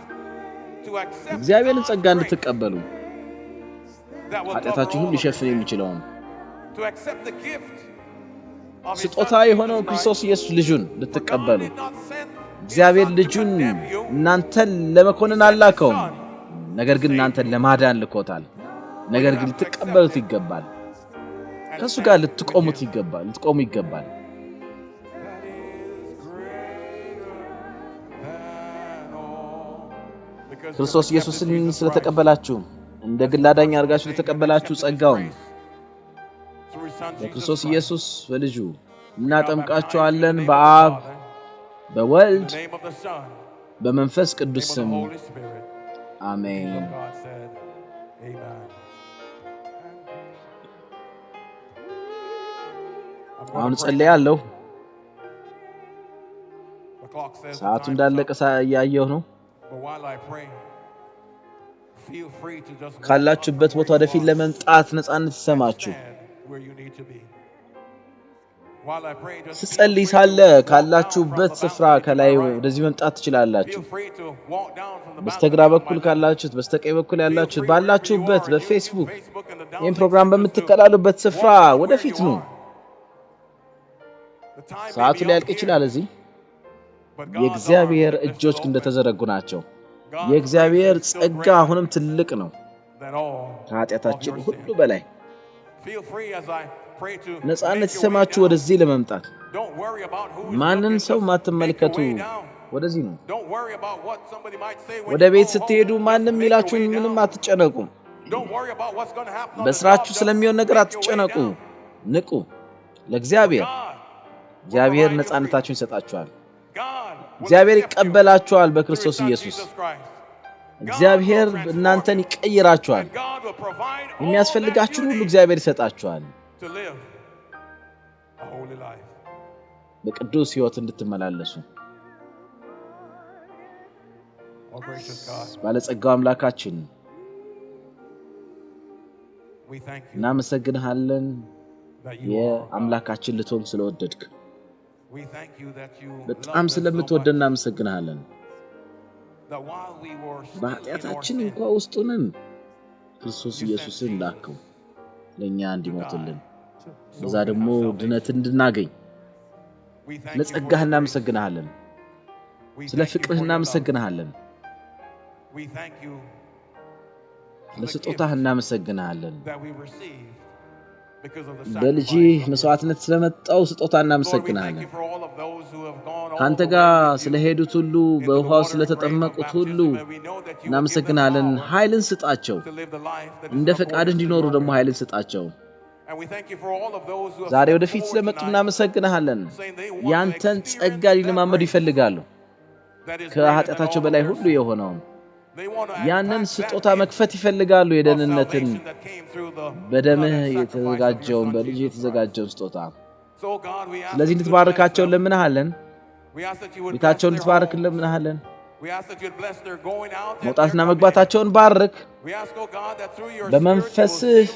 S1: እግዚአብሔርን ጸጋ እንድትቀበሉ ኃጢአታችሁ ሁሉ ሊሸፍን የሚችለው ስጦታ የሆነው ክርስቶስ ኢየሱስ ልጁን እንድትቀበሉ እግዚአብሔር ልጁን እናንተን ለመኮነን አላከውም ነገር ግን እናንተን ለማዳን ልኮታል ነገር ግን ልትቀበሉት ይገባል ከሱ ጋር ልትቆሙ ይገባል ክርስቶስ ኢየሱስን ስለተቀበላችሁ እንደ ግል አዳኝ አድርጋችሁ ለተቀበላችሁ ጸጋውን በክርስቶስ ኢየሱስ በልጁ እናጠምቃችኋለን በአብ በወልድ በመንፈስ ቅዱስ ስም አሜን አሁን ጸልያለሁ ሰዓቱ እንዳለቀ ያያየው ነው ካላችሁበት ቦታ ወደፊት ለመምጣት ነፃነት ይሰማችሁ ስጸልይ ሳለ ካላችሁበት ስፍራ ከላይ ወደዚህ መምጣት ትችላላችሁ በስተግራ በኩል ካላችሁት በስተቀኝ በኩል ያላችሁት ባላችሁበት በፌስቡክ ይሄን ፕሮግራም በመትከታተሉበት ስፍራ ወደፊት ነው ሰዓቱ ሊያልቅ ይችላል እዚህ የእግዚአብሔር እጆች እንደተዘረጉ ናቸው የእግዚአብሔር ጸጋ አሁንም ትልቅ ነው ከኃጢአታችን ሁሉ በላይ ነፃነት ይሰማችሁ ወደዚህ ለመምጣት ማንን ሰው ማትመለከቱ ወደዚህ ነው ወደ ቤት ስትሄዱ ማንንም ይላችሁን ምንም አትጨነቁ በስራችሁ ስለሚሆን ነገር አትጨነቁ ንቁ ለእግዚአብሔር እግዚአብሔር ነፃነታችሁን ይሰጣችኋል እግዚአብሔር ይቀበላችኋል በክርስቶስ ኢየሱስ እግዚአብሔር እናንተን ይቀይራችኋል የሚያስፈልጋችሁን ሁሉ እግዚአብሔር ይሰጣችኋል በቅዱስ ሕይወት እንድትመላለሱ ባለጸጋው አምላካችን እናመሰግንሃለን የአምላካችን ልትሆን ስለወደድክ በጣም ስለምትወደን እናመሰግንሃለን በኃጢአታችን እንኳን ውስጥ ሆነን ክርስቶስ ኢየሱስን ላከው ለኛ እንዲሞትልን በዛ ደግሞ ድነት እንድናገኝ ለጸጋህ እናመሰግንሃለን ስለ ፍቅርህ እናመሰግንሃለን ለስጦታህ እናመሰግንሃለን በልጅ መስዋዕትነት ስለመጣው ስጦታ እናመሰግንሃለን ካንተ ጋር ስለሄዱት ሁሉ በውሃው ስለተጠመቁት ሁሉ እናመሰግንሃለን ኃይልን ስጣቸው እንደ ፈቃድ እንዲኖሩ ደግሞ ኃይልን ስጣቸው ዛሬ ወደፊት ስለመጡ እናመሰግንሃለን ያንተን ጸጋ ሊለማመዱ ይፈልጋሉ ከኃጢአታቸው በላይ ሁሉ የሆነው ያንን ስጦታ መክፈት ይፈልጋሉ የደህንነትን በደምህ የተዘጋጀውን በልጅ የተዘጋጀውን ስጦታ ስለዚህ እንድትባርካቸው ለምንሃለን ቤታቸውን እንድትባርክ ለምንሃለን መውጣትና መግባታቸውን ባርክ በመንፈስህ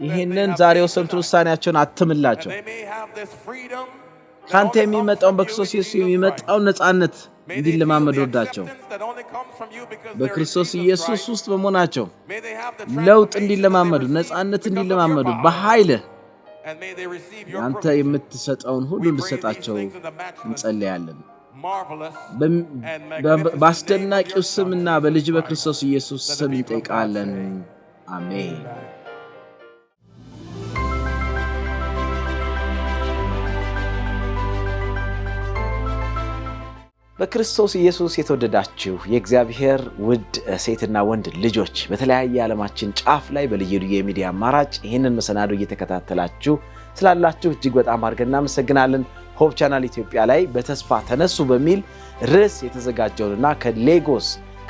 S1: ይሄንን ዛሬ ወሰንቱን ውሳኔያቸውን አትምላቸው ካንተ የሚመጣውን በክርስቶስ ኢየሱስ የሚመጣውን ነፃነት እንዲለማመዱ ወዳቸው በክርስቶስ ኢየሱስ ውስጥ በመሆናቸው ለውጥ እንዲለማመዱ ነፃነት እንዲለማመዱ በኃይል አንተ የምትሰጠውን ሁሉ እንድሰጣቸው እንጸልያለን በአስደናቂው ስምና በልጅ በክርስቶስ ኢየሱስ ስም እንጠይቃለን አሜን በክርስቶስ ኢየሱስ የተወደዳችሁ የእግዚአብሔር ውድ ሴትና ወንድ ልጆች በተለያየ ዓለማችን ጫፍ ላይ በልዩ ልዩ የሚዲያ አማራጭ ይህንን መሰናዶ እየተከታተላችሁ ስላላችሁ እጅግ በጣም አድርገን እናመሰግናለን ሆፕ ቻናል ኢትዮጵያ ላይ በተስፋ ተነሱ በሚል ርዕስ የተዘጋጀውና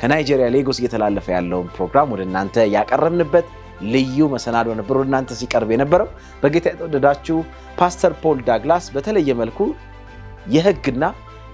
S1: ከናይጄሪያ ሌጎስ እየተላለፈ ያለውን ፕሮግራም ወደ እናንተ ያቀረብንበት ልዩ መሰናዶ ነበር ወደ እናንተ ሲቀርብ የነበረው በጌታ የተወደዳችሁ ፓስተር ፖል ዳግላስ በተለየ መልኩ የሕግና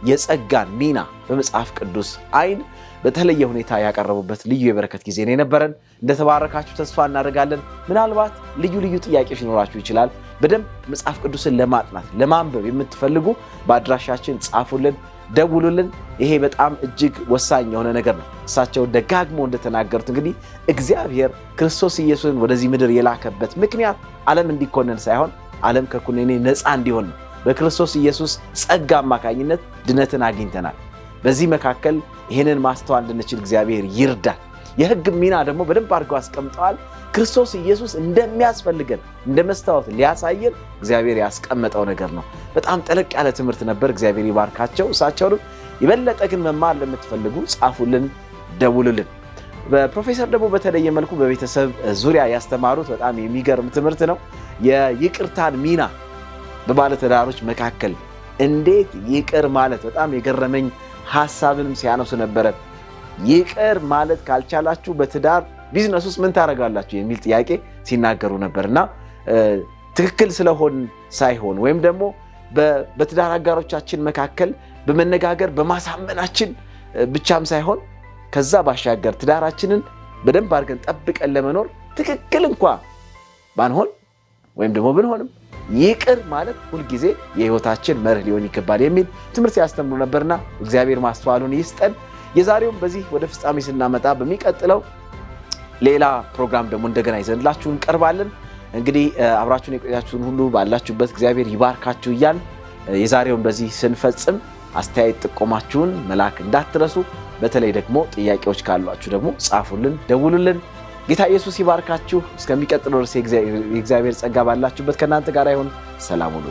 S1: የጸጋን ሚና በመጽሐፍ ቅዱስ አይን በተለየ ሁኔታ ያቀረቡበት ልዩ የበረከት ጊዜ ነው የነበረን እንደተባረካችሁ ተስፋ እናደርጋለን ምናልባት ልዩ ጥያቄዎች ሊኖራችሁ ይችላል በደንብ መጽሐፍ ቅዱስን ለማጥናት ለማንበብ የምትፈልጉ በአድራሻችን ጻፉልን ደውሉልን ይሄ በጣም እጅግ ወሳኝ የሆነ ነገር ነው እሳቸው ደጋግሞ እንደተናገሩት እንግዲህ እግዚአብሔር ክርስቶስ ኢየሱስን ወደዚህ ምድር የላከበት ምክንያት ዓለም እንዲኮነን ሳይሆን ዓለም ከኩነኔ ነፃ እንዲሆን ነው በክርስቶስ ኢየሱስ ጸጋ አማካኝነት ድነትን አግኝተናል በዚህ መካከል ይሄንን ማስተዋል እንድንችል እግዚአብሔር ይርዳል የሕግ ሚና ደግሞ በደንብ አድርገው አስቀምጠዋል ክርስቶስ ኢየሱስ እንደሚያስፈልገን እንደመስታወት ሊያሳየን እግዚአብሔር ያስቀመጠው ነገር ነው በጣም ጠለቅ ያለ ትምህርት ነበር እግዚአብሔር ይባርካቸው እሳቸውን ይበለጠ ግን መማር ለምትፈልጉ ጻፉልን ደውሉልን በፕሮፌሰር ደግሞ በተለየ መልኩ በቤተሰብ ዙሪያ ያስተማሩት በጣም የሚገርም ትምህርት ነው የይቅርታን ሚና በባለትዳሮች መካከል እንዴት ይቅር ማለት በጣም የገረመኝ ሐሳብንም ሲያነሱ ነበር ይቅር ማለት ካልቻላችሁ በትዳር ቢዝነስ ውስጥ ምን ታረጋላችሁ የሚል ጥያቄ ሲናገሩ ነበርና ትክክል ስለሆን ሳይሆን ወይም ደግሞ በትዳር አጋሮቻችን መካከል በመነጋገር በማሳመናችን ብቻም ሳይሆን ከዛ ባሻገር ትዳራችንን በደንብ አድርገን ጠብቀን ለመኖር ትክክል እንኳን ባንሆን ወይም ደግሞ ብንሆንም ይቅር ማለት ሁሉ ጊዜ የህይወታችን መርህ ሊሆን ይገባል የሚል ትምህርት ያስተምሩ ነበርና እግዚአብሔር ማስተዋሉን ይስጠን የዛሬውን በዚህ ወደ ፍጻሜ ስናመጣ በሚቀጥለው ሌላ ፕሮግራም ደግሞ እንደገና ይዘንላችሁ እንቀርባለን እንግዲህ አብራችሁን የቆያችሁን ሁሉ ባላችሁበት እግዚአብሔር ይባርካችሁ ይያል የዛሬውን በዚህ ስንፈጽም አስተያየት ጥቆማችሁን መላክ እንዳትረሱ በተለይ ደግሞ ጥያቄዎች ካሏችሁ ደግሞ ጻፉልን ደውሉልን ጌታ ኢየሱስ ይባርካችሁ እስከሚቀጥለው ድረስ የእግዚአብሔር ጸጋ ባላችሁበት ከናንተ ጋር ይሁን ሰላም ሁሉ